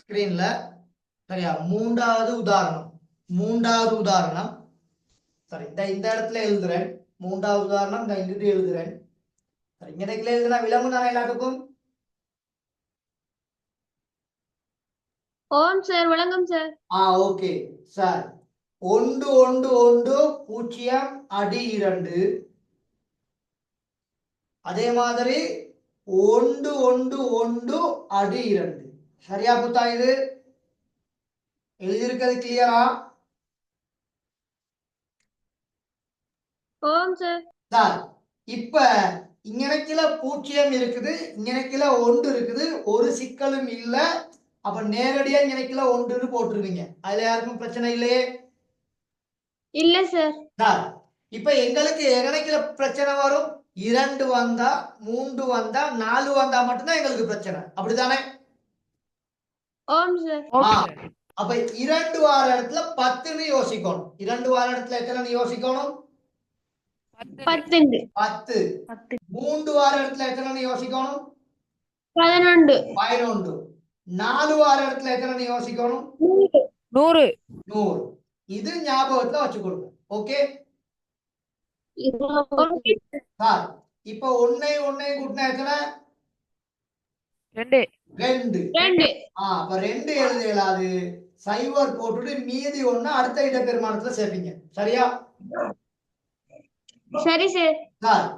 ஸ்கிரீன்ல சரியா, மூன்றாவது உதாரணம். சரி, இந்த இடத்துல எழுதுறேன். மூன்றாவது உதாரணம் இந்த இங்கிட்டு எழுதுறேன். சரி, இங்க எழுதுனா விளங்கும் தானே எல்லாத்துக்கும்? ஓம் சார், வணக்கம் சார். Okay sir. 1 1 1 0 அடி 2. அதே மாதிரி 1 1 1 அடி 2. சரியா புத்தா? இது எழுதியிருக்கிறது கிளியரா? ஓம் சார். சார், இப்ப இங்கனக்கில 0 இருக்குது, இங்கனக்கில 1 இருக்குது, ஒரு சிக்கலும் இல்ல. அப்ப நேரடியா இங்கனக்கில 1ன்னு போட்டுருவீங்க. அதுல யாருக்கும் பிரச்சனை இல்லையே? இல்ல சார். சார், இப்ப எங்களுக்கு எங்கனக்கில பிரச்சனை வரும்? 2 வந்தா, 3 வந்தா, 4 வந்தா மட்டும்தான் எங்களுக்கு பிரச்சனை. அப்படித்தானே? ஓம் சார். Okay sir. அப்ப 2 வார இடத்துல 10ன்னு யோசிக்கணும். 2 வார இடத்துல எத்தனை யோசிக்கணும்? 10. 10. 3 வார இடத்துல எத்தனை யோசிக்கணும்? 11. 11. 4 வார இடத்துல எத்தனை யோசிக்கணும்? 100. 100. இது ஞாபகத்துல வச்சுக்கொள்ளுங்க. ஓகே ஓகே சார், இப்ப ஒன்னை கூட்டினா எத்தனை? 2. 2. 2. அப்ப 2 எழுத இயலாது. சைவர் போட்டுட்டு மீதி ஒண்ணு அடுத்த இடப்பெருமானத்துல சேர்ப்பீங்க. சரியா? சரி சார். சார்,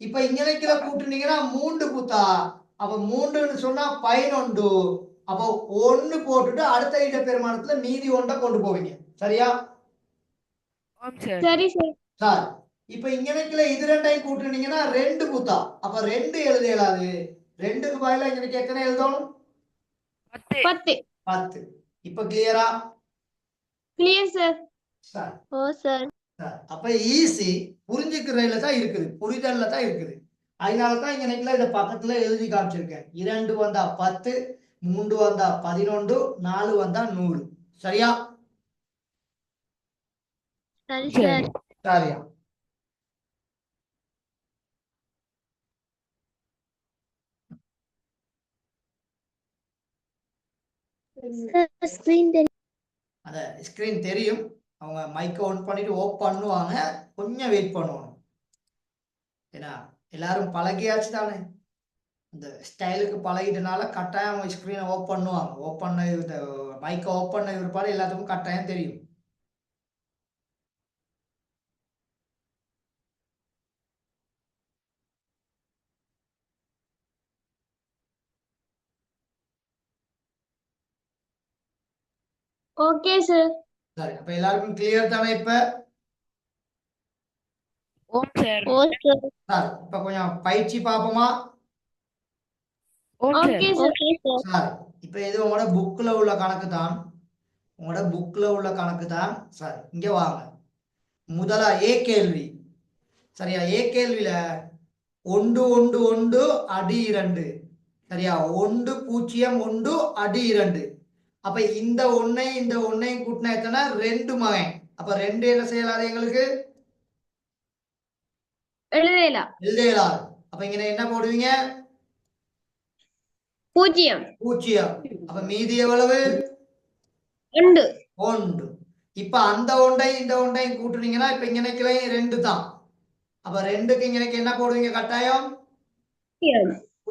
இப்ப இங்கனக்கில கூட்டுனீங்கன்னா 3 புத்தா. அப்ப 3ன்னு சொன்னா 11. அப்ப 1 போட்டுட்டு அடுத்த இடப்பெருமானத்துல மீதி 1 கொண்டு போவீங்க. சரியா? ஓம் சார். சரி சார். சார், இப்ப இங்கனக்கில இது ரெண்டையும் கூட்டுனீங்கன்னா 2 புத்தா. அப்ப 2 எழுத இயலாது. 2க்கு பதிலா இங்கனக்கு எத்தனை எழுதணும்? 10. 10. இப்ப கிளியரா? Clear sir. சார், ஓ சார். அப்ப ஈஸி, புரிஞ்சுக்கிறதுல தான் இருக்குது, புரிதல்ல தான் இருக்குது. அதனால தான் இங்க இத பக்கத்துல எழுதி காமிச்சிருக்கேன். 2 வந்தா 10, 3 வந்தா 11, 4 வந்தா 100. சரியா? சரி சார். சார். சரியா? சார், ஸ்கிரீன் அத ஸ்கிரீன் தெரியும். அவங்க மைக்கை ஆன் பண்ணிட்டு ஓப் பண்ணுவாங்க. கொஞ்சம் வெயிட் பண்ணுவாங்க. ஏன்னா எல்லாரும் பழகியாச்சு தானே. இந்த ஸ்டைலுக்கு பழகிட்டனால கட்டாயம் அவங்க ஸ்கிரீனை ஓப் பண்ணுவாங்க. ஓப் பண்ண மைக்கை ஓப் பண்ண விற்பாடு எல்லாத்துக்கும் கட்டாயம் தெரியும். Okay sir. சரி, அப்ப எல்லாருக்கும் கிளியர் தானே இப்ப? ஓம் சார். ஓ சார். சார், இப்ப கொஞ்சம் பயிற்சி பார்ப்போமா? ஓம் sir. Okay sir. Okay sir. Sir, இப்ப இது உங்களோட புக்ல உள்ள கணக்கு தான். உங்களோட புக்ல உள்ள கணக்கு தான். சார், இங்க வாங்க. முதலா ஏ கேள்வி. சரியா? ஏ கேள்வியில 1 1 1 அடி 2. சரியா? 1 0 1 அடி 2. அப்ப இந்த ஒன்னையும் கூட்டினா எத்தனை? 2 மகன். அப்ப 2 என்ன செய்யலாது எங்களுக்கு? எழுதலாம். எழுதலாது. அப்ப இங்க என்ன போடுவீங்க? 0. 0. அப்ப மீதி எவ்வளவு? 2. 1. இப்ப அந்த ஒன்றையும் இந்த ஒன்றையும் கூட்டுனீங்கன்னா இப்ப இங்கனைக்குலையும் 2 தான். அப்ப 2க்கு இங்கனைக்கு என்ன போடுவீங்க? கட்டாயம்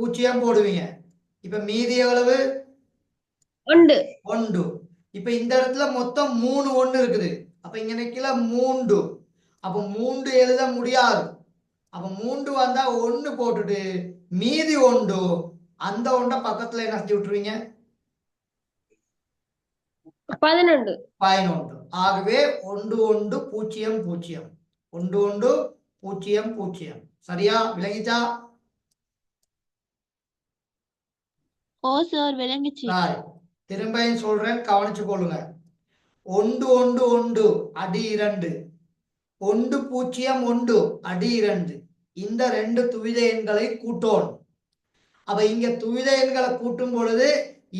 0 போடுவீங்க. இப்ப மீதி எவ்வளவு? 1. 1. இப்ப இந்த இடத்துல மொத்தம் 3 1 இருக்குது. அப்ப இங்க கீழே 3. அப்ப 3 எழுத முடியாது. அப்ப 3 வந்தா 1 போட்டுட்டு மீதி 1 அந்த ஒன்றை பக்கத்துல என்ன செஞ்சு விட்டுருவீங்க? 11. 11. ஆகவே 1 1 0 0. 1 1 0 0. சரியா விளங்கிச்சா? ஓ சார் விளங்குச்சு. சரி, திரும்பியும் சொல்றேன், கவனிச்சு கொள்ளுங்க. 1 1 1 அடி 2, 1 0 1 அடி 2. இந்த ரெண்டு துவித எண்களை கூட்டணும். அப்ப இங்க துவித எண்களை கூட்டும் பொழுது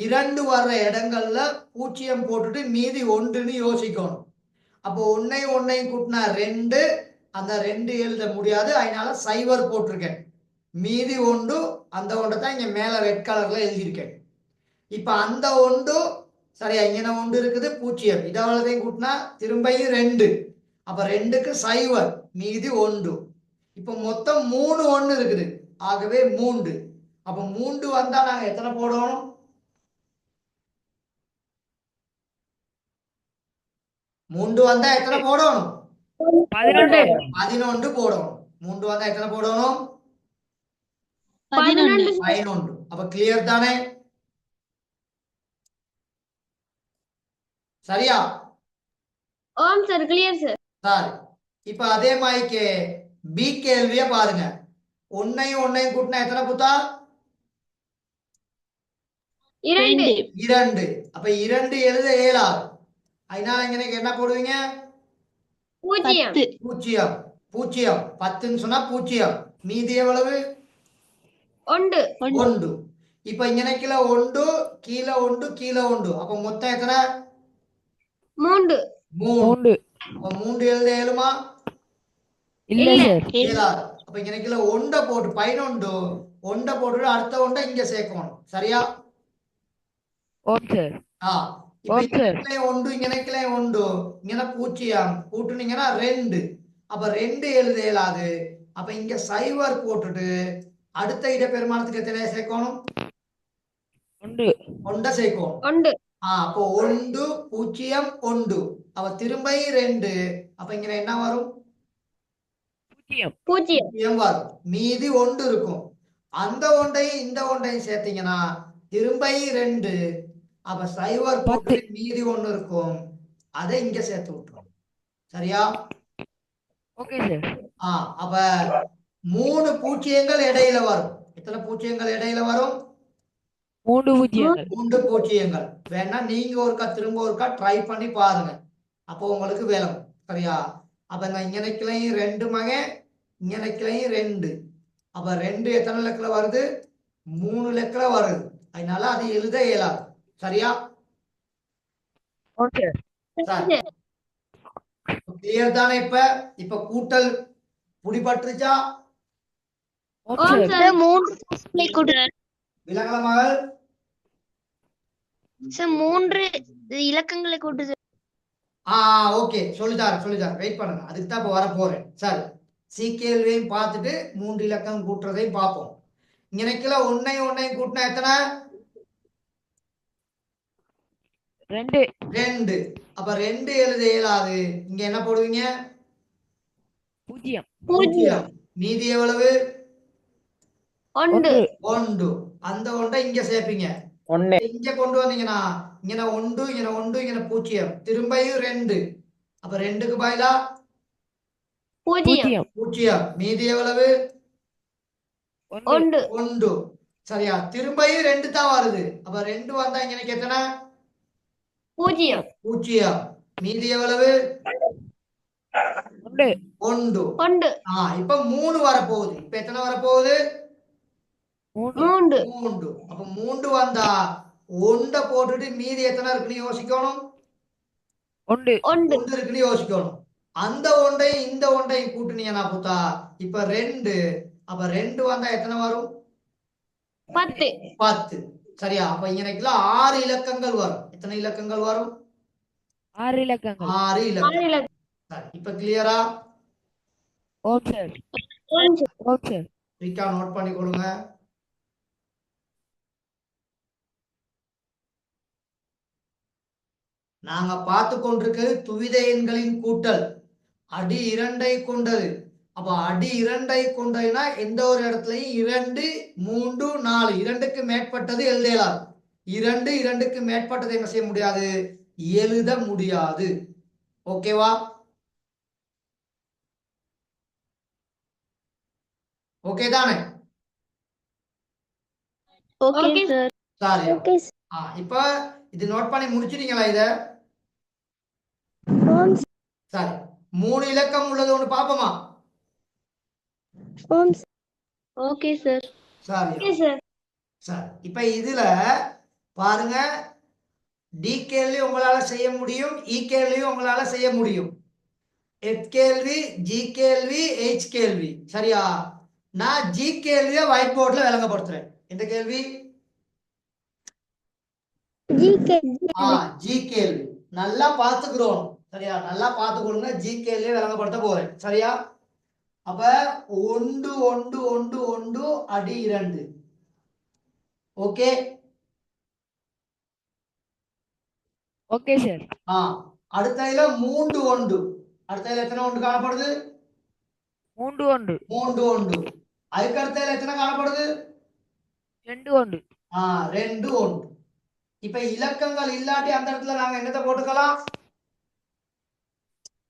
2 வர்ற இடங்கள்ல 0 போட்டுட்டு மீதி 1ன்னு யோசிக்கணும். அப்போ 1 கூட்டினா 2, அந்த 2 எழுத முடியாது, அதனால 0 போட்டிருக்கேன். மீதி 1 அந்த ஒன்றை தான் இங்க மேல ரெட் கலர்ல எழுதியிருக்கேன். இப்ப அந்த 1 சரியா இங்க 1 இருக்குது 0, இதவளதையும் கூட்டினா திரும்பியும் 2. அப்ப 2க்கு 0 மீதி 1. இப்ப மொத்தம் 3 1 இருக்குது, ஆகவே 3. அப்ப 3 வந்தா நாங்க எத்தனை போடணும்? 3 வந்தா எத்தனை போடணும்? 11. 11 போடணும். 3 வந்தா எத்தனை போடணும்? 11. 11. அப்ப கிளியர் தானே? சரியா? ஓம் சார் கிளியர் சார். சரி, இப்ப அதே மாதிரிக்கு பி கேள்விய பாருங்க. 1 கூட்டினா எத்தனை புத்தா? 2. 2. அப்ப 2 எழுத இயலாது, அதனால இங்க என்ன போடுவீங்க? 0. 0 0. 10ன்னு சொன்னா 0, மீதி எவ்வளவு? 1. 1. இப்ப இங்க கீழே 1 கீழே 1 கீழே 1, அப்ப மொத்தம் எத்தனை? 3. 3. அப்ப 3 எழுத இயலுமா? இல்ல சார். இயலாது. அப்ப இங்க கீழே 1 போட்டு 11 1 போட்டுட்டு அடுத்த 1 இங்க சேர்க்கணும். சரியா? ஓம் சார். இப்ப ஓம் சார். இங்க 1 இங்க 1 இங்க 0 கூட்டுனீங்கன்னா 2. அப்ப 2 எழுத இயலாது. அப்ப இங்க 0 போட்டுட்டு அடுத்த இடப்பெருமானத்துக்கு எத்தனை சேர்க்கணும்? 1. 1 சேர்க்கணும். 1. அப்போ 1 0 1. அப்ப திரும்ப 2. அப்ப இங்க என்ன வரும்? 0. 0. வரும். மீதி 1 இருக்கும். அந்த ஒன்றையும் இந்த ஒன்றையும் சேர்த்தீங்கன்னா திரும்ப 2. அப்ப 0 போட்டு மீதி 1 இருக்கும், அதை இங்க சேர்த்து விட்டுரும். சரியா? Okay sir. அப்ப 3 பூஜ்ஜியங்கள் இடையில வரும். எத்தனை பூஜ்ஜியங்கள் இடையில வரும்? 3 பூஜ்ஜியங்கள். 3 பூஜ்ஜியங்கள். வேணா நீங்க திரும்ப ஒருக்கா ட்ரை பண்ணி பாருங்க, அப்போ உங்களுக்கு விளங்கும். சரியா? அப்ப இங்க 2 மகன், இங்க 2. அப்ப 2 எத்தனை லெக்கில் வருது? 3 லெக்கில் வருது, அதனால அது எழுத இயலாது. சரியா? ஓகே சரி, கிளியர் தானே? இப்ப கூட்டல் புடிபட்டுருச்சா? ஓம் ஓம் சார். சார். 3 விலங்கல மகள்? சார் 3 இலக்கங்களை கூட்டுது. ஓகே, சொல்லித்தார வெயிட் பண்ணுங்க, அதுக்கு தான் இப்ப வர போறேன். சரி, சி கேள்வியையும் பார்த்துட்டு 3 இலக்கம் கூட்டுறதையும் பார்ப்போம். இங்க 1 கூட்டினா எத்தனை? 2. 2. அப்ப 2 எழுத இயலாது, இங்க என்ன போடுவீங்க? 0. 0. மீதி எவ்வளவு? 1. 1. அந்த 1 இங்க சேர்ப்பீங்க. 1. இங்க கொண்டு வந்தீங்கன்னா இங்க 1 இங்க 1 இங்க 0, திரும்பியும் 2. அப்ப 2க்கு பதிலா 0. 0. மீதி எவ்வளவு? 1. 1. சரியா? திரும்பியும் 2 தான் வருது. அப்ப 2 வந்தா இங்க எனக்கு எத்தனை? 0. 0. மீதி எவ்வளவு? 1. 1. 1. இப்ப 3 வரப்போகுது. இப்ப எத்தனை வரப்போகுது? 3. 3. அப்ப 3 வந்தா 1 போட்டுட்டு மீதி எத்தனை இருக்குன்னு யோசிக்கணும். 1. 1. இருக்குன்னு யோசிக்கணும். அந்த ஒன்றையும் இந்த ஒன்றையும் கூட்டுனீங்கன்னா புத்தா இப்ப 2. அப்ப 2 வந்தா எத்தனை வரும்? 10. 10. சரியா? அப்ப இங்க 6 இலக்கங்கள் வரும். எத்தனை இலக்கங்கள் வரும்? 6 இலக்கங்கள். 6 இலக்கம். 6 இலக்கம். சரி, இப்ப கிளியரா? ஓம் சார். ஓம் சார். ஓம் சார். ரீக்கா நோட் பண்ணி கொடுங்க. நாங்க பார்த்து கொண்டிருக்கிறது துவித எண்களின் கூட்டல். அடி 2ஐ கொண்டது. அப்ப அடி 2ஐ கொண்டதுன்னா எந்த ஒரு இடத்துலயும் 2, 3, 4 2க்கு மேற்பட்டது எழுத இயலாது. 2 2க்கு மேற்பட்டது என்ன செய்ய முடியாது? எழுத முடியாது. ஓகேவா? ஓகே தானே? Okay sir. சாரி. ஓகே இப்ப இது நோட் பண்ணி முடிச்சிட்டீங்களா இத? சரி. 3 இலக்கம் உள்ளது ஒன்று பாப்போமா? Okay sir. சரி சார். சரி. இப்ப இதுல பாருங்க, டி கேள்வி உங்களால செய்ய முடியும், இ கேள்வியும் உங்களால செய்ய முடியும். எட் கேள்வி, ஜி கேள்வி, H கேள்வி. சரியா? நான் ஜி கேள்வியை ஒயிட் போர்ட்ல விளங்கப்படுத்துறேன். இந்த கேள்வி ஜி கேள்வி நல்லா பாத்துக்கிறோம். சரியா? நல்லா பாத்துக்கொள்ளுங்க. ஜி கேள்வியை விளங்கப்படுத்த போறேன். சரியா? அப்ப 1 1 1 1 அடி 2. Okay okay sir. அடுத்ததுல 3 1. அடுத்ததுல எத்தனை ஒன்று காணப்படுது? 3 1. 3 1. அதுக்கு அடுத்ததுல எத்தனை காணப்படுது? 2 1. 2 1. இப்ப இலக்கங்கள் இல்லாட்டி அந்த இடத்துல நாங்க என்னத்தை போட்டுக்கலாம்?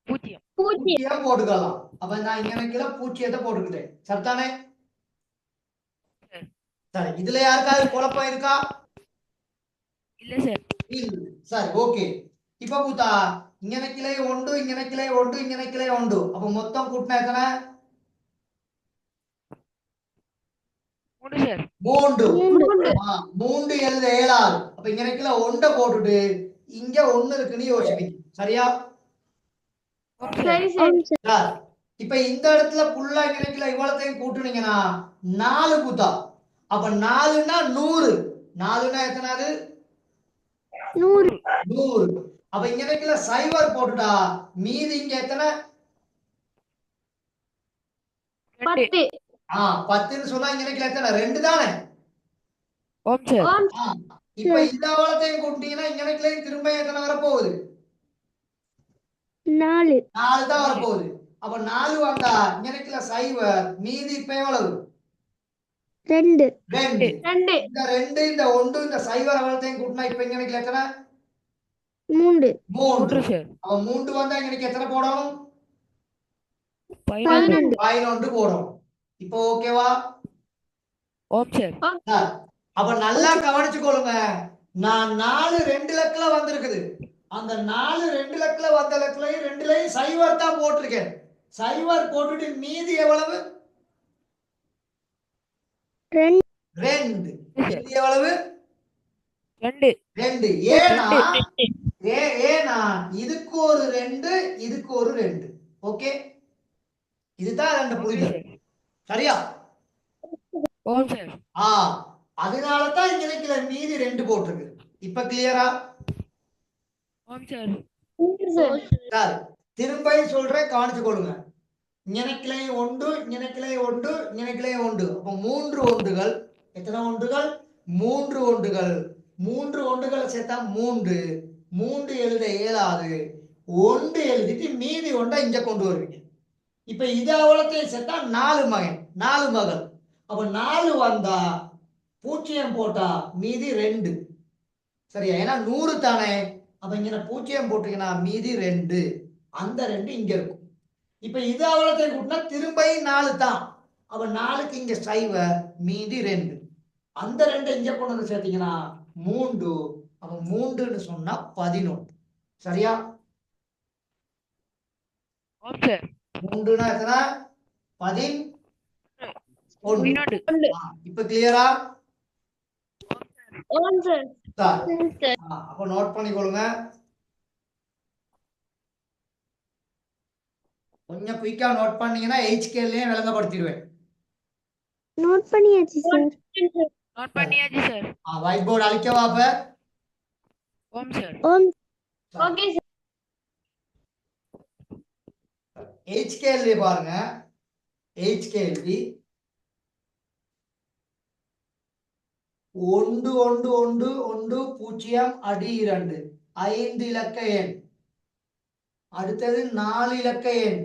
0. பூஜ்ஜியம் போட்டுக்கலாம். அப்ப நான் இங்க வைக்கல, பூஜ்ஜியத்தை போட்டுக்கிட்டேன். சரிதானே? சரி. இதுல யாருக்காவது குழப்பம் இருக்கா? இல்ல சார். இல்ல. சரி, ஓகே. இப்ப பூத்தா இங்க கிளை 1, இங்க கிளை 1, இங்க கிளை 1. அப்ப மொத்தம் கூட்டினா எத்தனை? 3 சார். 3. 3 எழுத இயலாது. அப்ப இங்க கிளை 1 போட்டுட்டு இங்க 1 இருக்குன்னு யோசிப்பீங்க. சரியா? சரி சார். சார், இப்ப இந்த இடத்துல புல்லா இங்க இவ்வளத்தையும் கூட்டுனீங்கன்னா 4 பூத்தா. அப்ப 4ன்னா 100. 4ன்னா எத்தனாவது? 100. 100. அப்ப இங்க சைவர் போட்டுட்டா மீதி இங்க எத்தனை? 10. 10ன்னு சொன்னா இங்க எத்தனை? 2 தானே? ஓம் சார். இப்ப இந்த அவலத்தையும் கூட்டினீங்கன்னா இங்க திரும்ப எத்தனை வரப்போகுது? 4. 4 தான் வரப்போகுது. அப்ப 4 வந்தா இங்க சைவர் மீதி இப்ப எவ்வளவு? 2. 2. இந்த 2 இந்த 1 இந்த சைவர் அவலத்தையும் கூட்டினா இப்ப இங்க எத்தனை? 3. 3 சார். அப்ப 3 வந்தா இங்க எத்தனை போடணும்? 11. 11 போடணும். இப்போ ஓகேவா? ஓம் சார். அப்ப நல்லா கவனிச்சுக்கொள்ளுங்க. நான் 4 2 இலக்குல வந்திருக்குது. அந்த 4 2 இலக்குல வந்த இலக்குலையும் 2லயும் சைவர் தான் போட்டிருக்கேன். சைவர் போட்டுட்டு மீதி எவ்வளவு? 2. மீதி எவ்வளவு? 2. 2. ஏனா இதுக்கு ஒரு 2, இதுக்கு ஒரு 2. ஓகே, இதுதான் 2 புரிதல். சரியா? ஓம் சார். அதனால தான் இங்க மீதி 2 போட்டிருக்கு. இப்ப கிளியரா? ஓம் சார். சார், திரும்ப சொல்றேன், கவனிச்சுக்கொள்ளுங்க. இங்கனக்கிளை 1, இங்கனக்கிளை 1, இங்கனக்கிளை 1. அப்ப 3 ஒன்றுகள். எத்தனை ஒன்றுகள்? 3 ஒன்றுகள். 3 ஒன்றுகளை சேர்த்தா 3. 3 எழுத இயலாது. 1 எழுதிட்டு மீதி 1 இங்க கொண்டு வருவீங்க. இப்ப இது அவ்வளத்தையும் சேர்த்தா 4 மகன், 4 மகள். அப்ப 4 வந்தா 0 போட்டா மீதி 2. சரியா? ஏன்னா 100 தானே. அப்ப இங்க 0 போட்டீங்கன்னா மீதி 2. அந்த 2 இங்க இருக்கும். இப்ப இது அவ்வளத்தையும் கூட்டினா திரும்ப 4 தான். அப்ப 4க்கு இங்க சைவர் மீதி 2. அந்த 2 இங்க கொண்டு வந்து சேர்த்தீங்கன்னா 3. அப்ப 3ன்னு சொன்னா 11. சரியா? ஓம் சார். 3னா எத்தனை? 11. 11. இப்ப கிளியரா? ஓம் சார். அப்ப நோட் பண்ணிக்கொள்ளுங்க. கொஞ்சம் குயிக்கா நோட் பண்ணீங்கன்னா HKLலயே விளங்கப்படுத்திடுவேன். நோட் பண்ணியாச்சு சார். நோட் பண்ணியாச்சு சார். ஒயிட் போர்டு அழிக்கவா அப்ப? ஓம் சார். Okay sir. HKLல பாருங்க. HKLவி 1 1 1 1 0 அடி 2. 5 இலக்க எண், அடுத்தது 4 இலக்க எண்,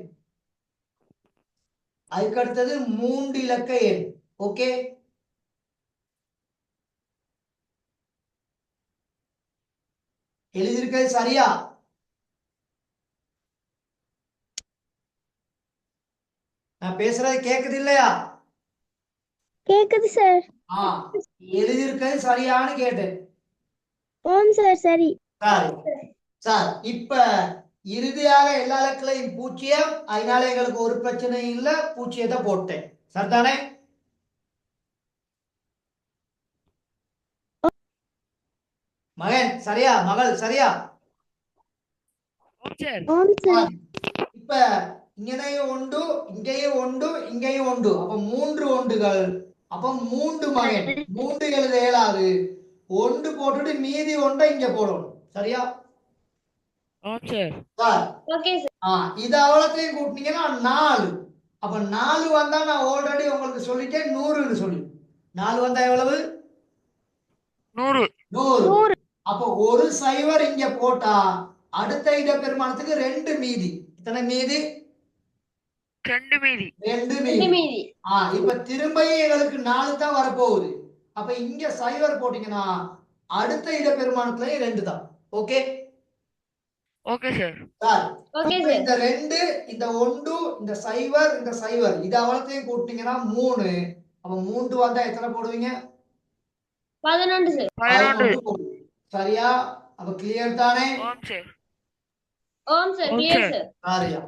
அதுக்கு அடுத்தது 3 இலக்க எண். ஓகே, எழுதியிருக்கிறது சரியா? நான் பேசுறது கேக்குது இல்லையா? கேக்குது சார். ஆ, எழுதியிருக்கிறது சரியான்னு கேட்டேன். ஓம் சார் சரி. சரி சார், இப்ப இறுதியாக எல்லா இலக்கங்களையும் பூஜ்ஜியம், அதனால எங்களுக்கு ஒரு பிரச்சனையும் இல்ல, பூஜ்ஜியத்தை போட்டேன். சரிதானே? மகன் சரியா? மகள் சரியா? ஓம் சார். ஓம் சார். இப்ப இங்கேயும் ஒன்று, இங்கேயும் ஒன்று, இங்கேயும் ஒன்று, அப்ப 3 ஒன்றுகள். அப்ப 3 மகன், 3 எழுத இயலாது. 1 போட்டுட்டு மீதி ஒன்றை இங்க போடணும். சரியா? ஓம் சார். Sir, okay sir. இது அவ்வளோத்தையும் கூட்டினீங்கன்னா 4. அப்ப 4 வந்தா நான் ஆல்ரெடி உங்களுக்கு சொல்லிட்டேன் 100ன்னு சொல்லி. 4 வந்தா எவ்வளவு? 100. 100. அப்போ ஒரு சைவர் இங்க போட்டா அடுத்த இடப்பெருமானத்துக்கு 2 மீதி. எத்தனை மீதி? 2 மீதி. 2 ரெண்டு மீதி. மீதி. இப்ப திரும்பியும் எங்களுக்கு 4 தான் வரப்போகுது. அப்ப இங்க சைவர் போட்டீங்கன்னா அடுத்த இடப்பெருமானத்துலயும் 2 தான். Okay okay sir. Sir, okay இப்ப சார். இந்த 2, இந்த 1, இந்த சைவர், இந்த சைவர், இது அவ்வளத்தையும் கூட்டினீங்கன்னா 3. அப்ப 3 வந்தா எத்தனை போடுவீங்க? 11 சார். 11. போடுவீங்க. சரியா? அப்ப கிளியர் தானே? ஓம் சார். ஓம் சார் கிளியர் சார். சரியா?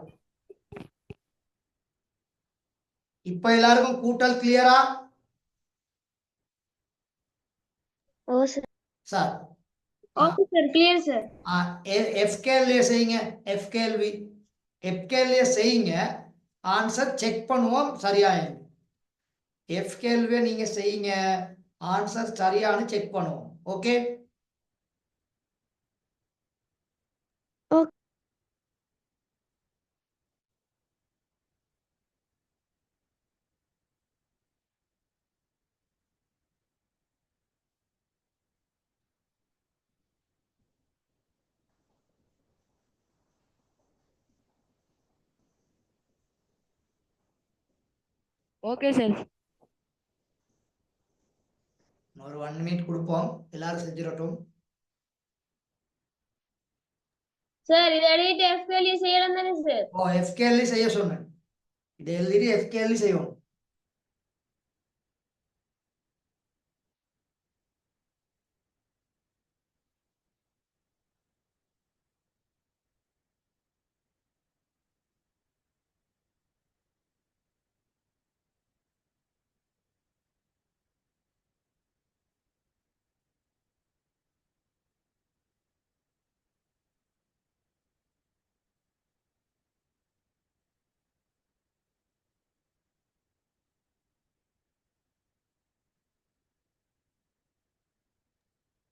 இப்ப எல்லாருக்கும் கூட்டல் கிளியரா? ஓ sir. Sir, okay sir clear sir. F கேள்வியை செய்யுங்க. எஃப் கேள்வியை செய்யுங்க. ஆன்சர் செக் பண்ணுவோம் சரியா. எஃப் கேள்வியை நீங்க செய்யுங்க, ஆன்சர் சரியானு செக் பண்ணுவோம். Okay, okay sir. ஒரு 1 மினிட் கொடுப்போம், எல்லாரும் செஞ்சிடட்டும். சார் இதை எழுதிட்டு எஃப் கேள்வி செய்யலாம் தானே சார்? எஃப் கேள்வி செய்ய சொன்னேன். இதை எழுதிட்டு எஃப் கேள்வி செய்யணும்.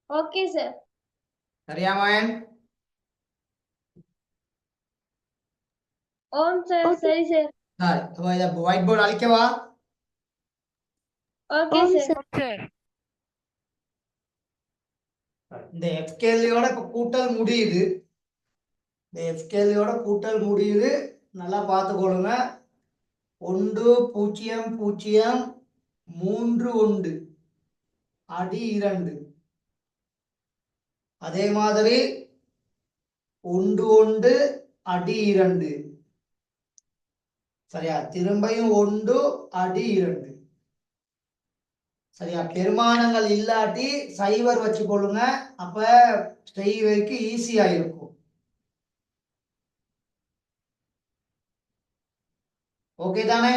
Okay sir. சரியா மகன்? ஓம் சார் சரி சார். சரி, அப்ப இதை ஒயிட் போர்டு அழிக்கவா? ஓகே ஓம் சார். சார். ஓம் சார். இந்த எஃப் கேள்வியோட இப்ப கூட்டல் முடியுது. இந்த எஃப் கேள்வியோட கூட்டல் முடியுது. நல்லா பார்த்துக்கொள்ளுங்க. 1 0 0 3 1 அடி 2. அதே மாதிரி 1 1 அடி 2. சரியா? திரும்பியும் 1 அடி 2. சரியா? பெருமானங்கள் இல்லாட்டி சைவர் வச்சு கொள்ளுங்க, அப்ப செய்வதற்கு ஈஸியா இருக்கும். ஓகே தானே?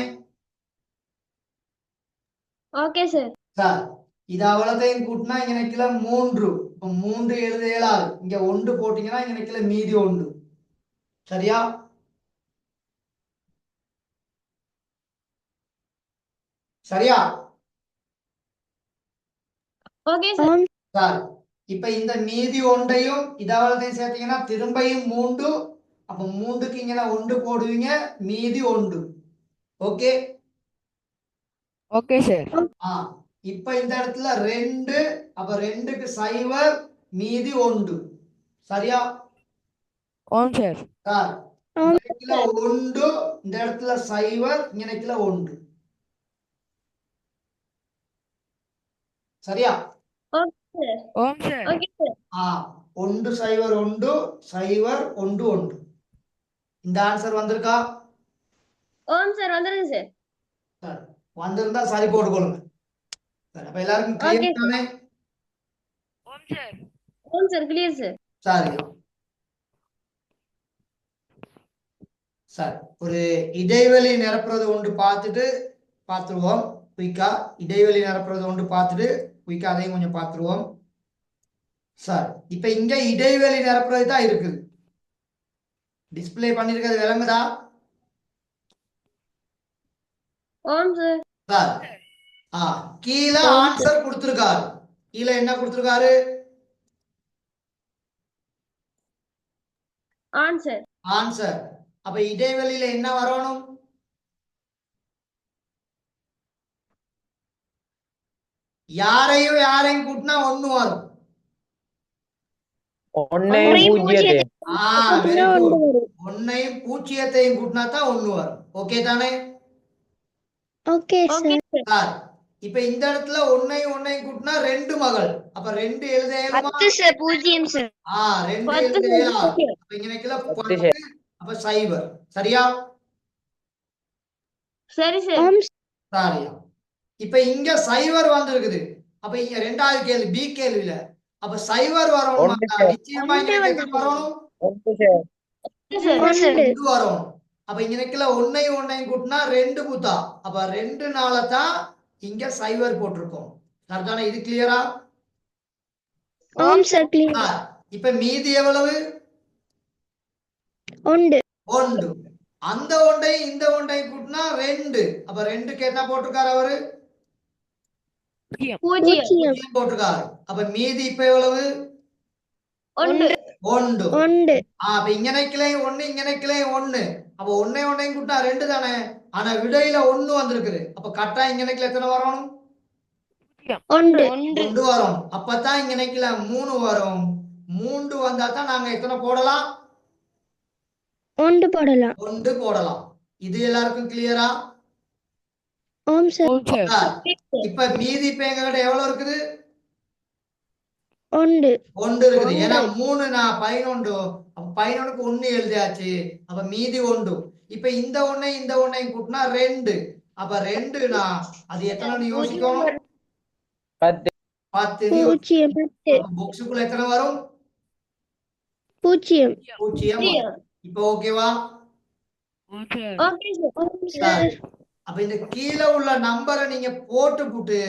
Okay sir. சார், இது அவ்வளோத்தையும் கூட்டினா இங்க நிக்கல 3. இப்ப 3 எழுத இயலாது. இங்க 1 போட்டீங்கன்னா இங்க நிக்கல மீதி 1. சரியா? சரியா? Okay sir. சார், இப்ப இந்த மீதி ஒன்றையும் இதாவதையும் சேர்த்தீங்கன்னா திரும்பியும் 3. அப்ப 3க்கு இங்க 1 போடுவீங்க, மீதி 1. Okay okay sir. இப்ப இந்த இடத்துல 2. அப்ப 2க்கு சைவர், மீதி 1. சரியா ஓம் சார். சார் ஆம் இங்க ஒன்று இந்த இடத்துல சைவர் இங்க ஒன்று சரியா ஓகே சார் ஓம் சார். ஓகே சார் ஆ ஒன்று சைவர் ஒன்று சைவர் ஒன்று ஒன்று இந்த ஆன்சர் வந்திருக்கா ஓம் சார் வந்துருங்க சார் சார் வந்திருந்தா சரி போட்டுக்கொள்ளுங்க சார் அப்ப எல்லாருக்கும் ஓகே கிளியர் தானே ஓம் சார். ஓம் சார் கிளியர் சார் சரியா சார் ஒரு இடைவெளி நிரப்புறது ஒன்று பார்த்துருவோம் குயிக்கா இடைவெளி நிரப்புறது ஒன்று பார்த்துட்டு குயிக்கா அதையும் கொஞ்சம் பார்த்துருவோம் சார் இப்ப இங்க இடைவெளி நிரப்புறது தான் இருக்குது டிஸ்பிளே பண்ணிருக்கிறது விளங்குதா ஓம் சார் சார் கீழே ஆன்சர் கொடுத்திருக்காரு கீழே என்ன கொடுத்திருக்காரு ஆன்சர் ஆன்சர் அப்ப இடைவெளியில என்ன வரணும் யாரையும் கூட்டினா ஒண்ணு வரும் ஒன்னையும் பூஜ்ஜியத்தையும் வெரி குட் ஒன்னையும் பூஜ்ஜியத்தையும் கூட்டினா தான் ஒண்ணு வரும் ஓகே தானே okay okay sir sir sir இப்ப இந்த இடத்துல ஒன்னையும் கூட்டினா ரெண்டு மகள் அப்ப ரெண்டு எழுத இயலுமா சார் பூஜ்ஜியம் சார் ரெண்டு 10 எழுத இயலாது சார். அப்ப இங்க நிக்கல 10 10 அப்ப சைவர் சரியா சரி சார் ஆம் சரியா இப்ப இங்க சைவர் வந்திருக்குது அப்ப இங்க ரெண்டாவது கேள்வி பி கேள்வியில அப்ப சைவர் வரணும் ஒன்று சார். நிச்சயமா இங்க எத்தனை வரணும் ஒன்று சார் ஒன்று ரெண்டு வரணும் அப்ப இங்க நிக்கல ஒன்னையும் கூட்டினா ரெண்டு புத்தா அப்ப ரெண்டு நாள தான் இங்க சைவர் போட்டிருக்கோம் சரிதானே இது கிளியரா ஆம் சார் கிளியர் இப்ப மீதி எவ்வளவு ஒன்று ஒன்று அந்த ஒன்றையும் இந்த ஒன்றையும் கூட்டினா ரெண்டு அப்ப ரெண்டுக்கு என்ன போட்டிருக்காரு அவரு பூஜ்ஜியம் பூஜ்ஜியம் போட்டிருக்காரு அப்ப மீதி இப்ப எவ்வளவு ஒன்று ஒன்று ஒன்று அப்ப இங்கனைக்கிளையும் ஒண்ணு இங்கனைக்கிளையும் ஒண்ணு அப்ப ஒன்னையும் கூட்டினா ரெண்டு தானே ஆனா விடையில ஒண்ணு வந்திருக்குது அப்ப கரெக்டா இங்கனைக்குல எத்தனை வரணும் ஒன்று ஒன்று வரும் அப்பதான் இங்கனைக்குல 3 வரும் 3 வந்தா தான் நாங்க எத்தனை போடலாம் ஒன்று போடலாம் ஒன்று போடலாம் இது எல்லாருக்கும் கிளியரா ஆம் சார் ஓம் சார். இப்ப மீதி இப்ப எங்ககிட்ட எவ்வளவு இருக்குது ஒன்று ஒன்று இருக்குது ஏன்னா 3 நான் 11 அப்ப 11க்கு 1 எழுதியாச்சு அப்ப மீதி ஒன்று இப்ப இந்த ஒன்னையும் கூட்டினா ரெண்டு அப்ப ரெண்டுனா அது எத்தனை யோசிக்கணும் 10 10 பூஜ்ஜியம் 10 பாக்ஸுக்குள்ள எத்தனை வரும் பூஜ்ஜியம் பூஜ்ஜியம் வரும். இப்ப ஓகேவா ஓம் சார். ஓகே சார் ஆம் சார் அப்ப இந்த கீழே உள்ள நம்பரை நீங்க போட்டு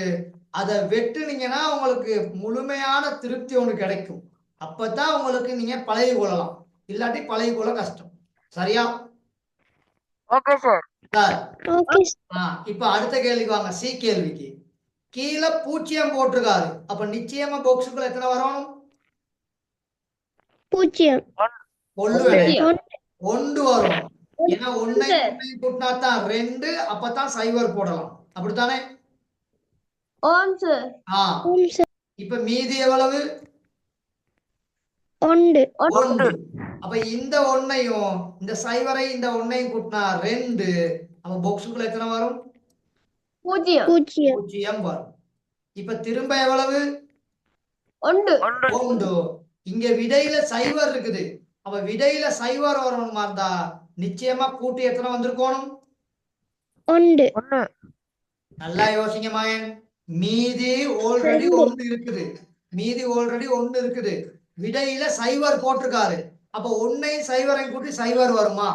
அதை வெட்டுனீங்கன்னா உங்களுக்கு முழுமையான திருப்தி ஒன்று கிடைக்கும் அப்பதான் உங்களுக்கு நீங்க பழகி கொள்ளலாம் இல்லாட்டி பழகி கொள்ள கஷ்டம் சரியா ஓகே சார். சார் ஓகே இப்ப அடுத்த கேள்விக்கு வாங்க சி கேள்விக்கு கீழே பூஜ்ஜியம் போட்டிருக்காரு அப்ப நிச்சயமா பாக்ஸுக்குள்ள எத்தனை வரணும் பூஜ்ஜியம் ஒன்று பூஜ்ஜியம். ஒன்று வரும் ஏன்னா ஒன்னையும் கூட்டினா தான் ரெண்டு அப்பதான் சைவர் போடலாம் அப்படித்தானே ஓம் சார் ஆம் சார் இப்ப மீதி எவ்வளவு ஒன்று ஒன்று அப்ப இந்த ஒன்னையும் இந்த சைவரை இந்த ஒன்னையும் கூட்டினா ரெண்டு அப்ப பாக்ஸுக்குள்ள எத்தனை வரும் பூஜ்ஜியம் பூஜ்ஜியம் பூஜ்ஜியம் வரும் இப்ப திரும்ப எவ்வளவு ஒன்று ஒன்று இங்க விடையில சைவர் இருக்குது அப்ப விடையில சைவர் வரணுமா இருந்தா நிச்சயமா கூட்டி எத்தனை வந்திருக்கணும் ஒன்று ஒன்று. நல்லா யோசிங்க மாயன் மீதி ஆல்ரெடி ஒன்று இருக்குது விடையில சைவர் போட்டிருக்காரு அப்ப ஒன்னையும் சைவரையும் கூட்டி சைவர் வருமா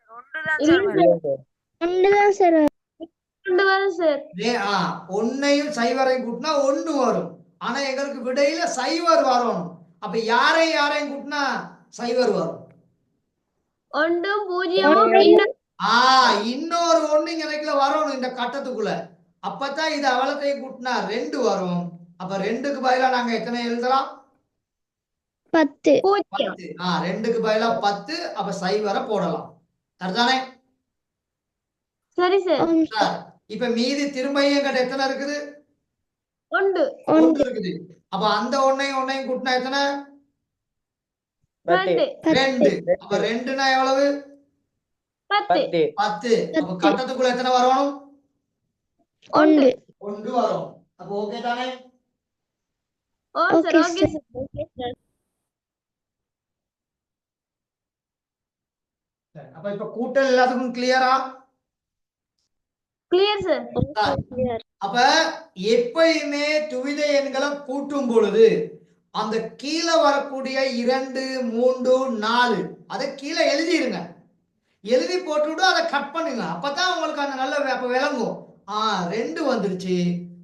ஒன்றுதான் சார் வரும். இல்லை சார் ஒன்றுதான் சார் ஒன்று வரும் சார் ஒன்னையும் சைவரையும் கூட்டினா ஒண்ணு வரும் ஆனா எங்களுக்கு விடையில சைவர் வரணும் அப்ப யாரையும் கூட்டினா சைவர் வரும் ஒன்று பூஜ்ஜியம் இன்னொரு ஒண்ணு இங்க வரணும் இந்த கட்டத்துக்குள்ள அப்பதான் இது அவலத்தையும் கூட்டினா ரெண்டு வரும் அப்ப ரெண்டுக்கு பதிலா நாங்க எத்தனை எழுதலாம் 10 பூஜ்ஜியம் 10 ரெண்டுக்கு பதிலா 10 அப்ப சைவரை போடலாம் சரிதானே சரி சார் ஆம் சார் இப்ப மீதி திரும்பியும் எங்கிட்ட எத்தனை இருக்குது ஒன்று ஒன்று இருக்குது அப்ப அந்த ஒன்னையும் கூட்டினா எத்தனை? 10 ரெண்டு 2. அப்ப 2னா எவ்வளவு? 10 10 10. அப்ப கட்டத்துக்குள்ள எத்தனை வரணும்? 1 1 வரும். அப்ப ஓகே தானே? ஓ sir Okay, okay sir. Sir சரி, அப்ப இப்ப கூட்டல் எல்லாத்துக்கும் கிளியரா? கிளியர் சார் அப்ப எப்பயுமே துவித எண்களை கூட்டும் பொழுது அந்த கீழே வரக்கூடிய 2, 3, 4 அதை கீழே எழுதிருங்க. எழுதி போட்டுவிட்டு அதை கட் பண்ணுங்க. அப்பதான் உங்களுக்கு அந்த நல்ல அப்ப விளங்கும். 2 வந்துருச்சு.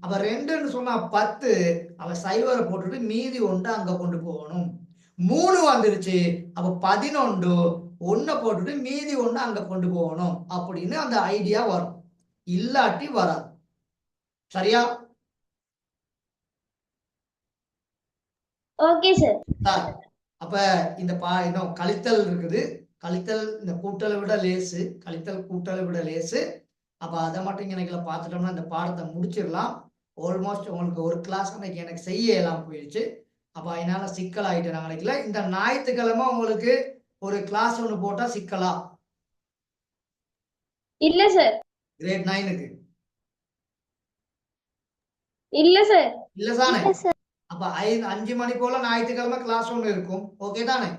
அப்ப 2ன்னு சொன்னா 10. அவ சைவரை போட்டுட்டு மீதி 1 அங்க கொண்டு போகணும். 3 வந்துருச்சு. அப்ப 11. 1 போட்டுட்டு மீதி 1 அங்க கொண்டு போகணும் அப்படின்னு அந்த ஐடியா வரும். இல்லாட்டி வராது. சரியா? ஓகே சார் சார், அப்ப இந்த இன்னும் கழித்தல் இருக்குது. கழித்தல் இந்த கூட்டலை விட லேசு. கழித்தல் கூட்டலை விட லேசு. அப்ப அதை மட்டும் இன்னைக்கு பார்த்துட்டோம்னா இந்த பாடத்தை முடிச்சிடலாம். ஆல்மோஸ்ட் உங்களுக்கு ஒரு கிளாஸ் அன்னைக்கு எனக்கு செய்ய இயலாம போயிடுச்சு. அப்ப அதனால சிக்கல் ஆயிட்டு நான் நினைக்கல. இந்த ஞாயிற்றுக்கிழமை உங்களுக்கு ஒரு கிளாஸ் ஒன்று போட்டா சிக்கலா? இல்ல சார் கிரேட் 9க்கு இல்ல சார் இல்ல தானே? Yes, sir. அப்ப 5 மணி போல ஞாயிற்றுக்கிழமை கிளாஸ் ஒன்று இருக்கும். ஓகே தானே?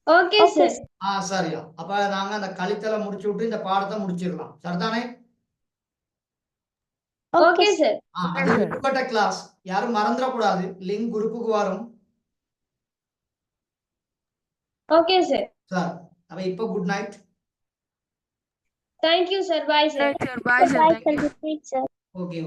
ஓகே Okay, சார் சரியா. அப்ப நாங்க அந்த கழித்தலை முடிச்சு விட்டு இந்த பாடத்தை முடிச்சிடலாம். சரிதானே? ஓகே சார் அது விடுபட்ட கிளாஸ். யாரும் மறந்துடக்கூடாது. லிங்க் குரூப்புக்கு வரும். ஓகே சார் சார், அப்ப இப்ப good night. Thank you sir bye sir Sir, bye, sir. Bye, Thank you. sir. Okay.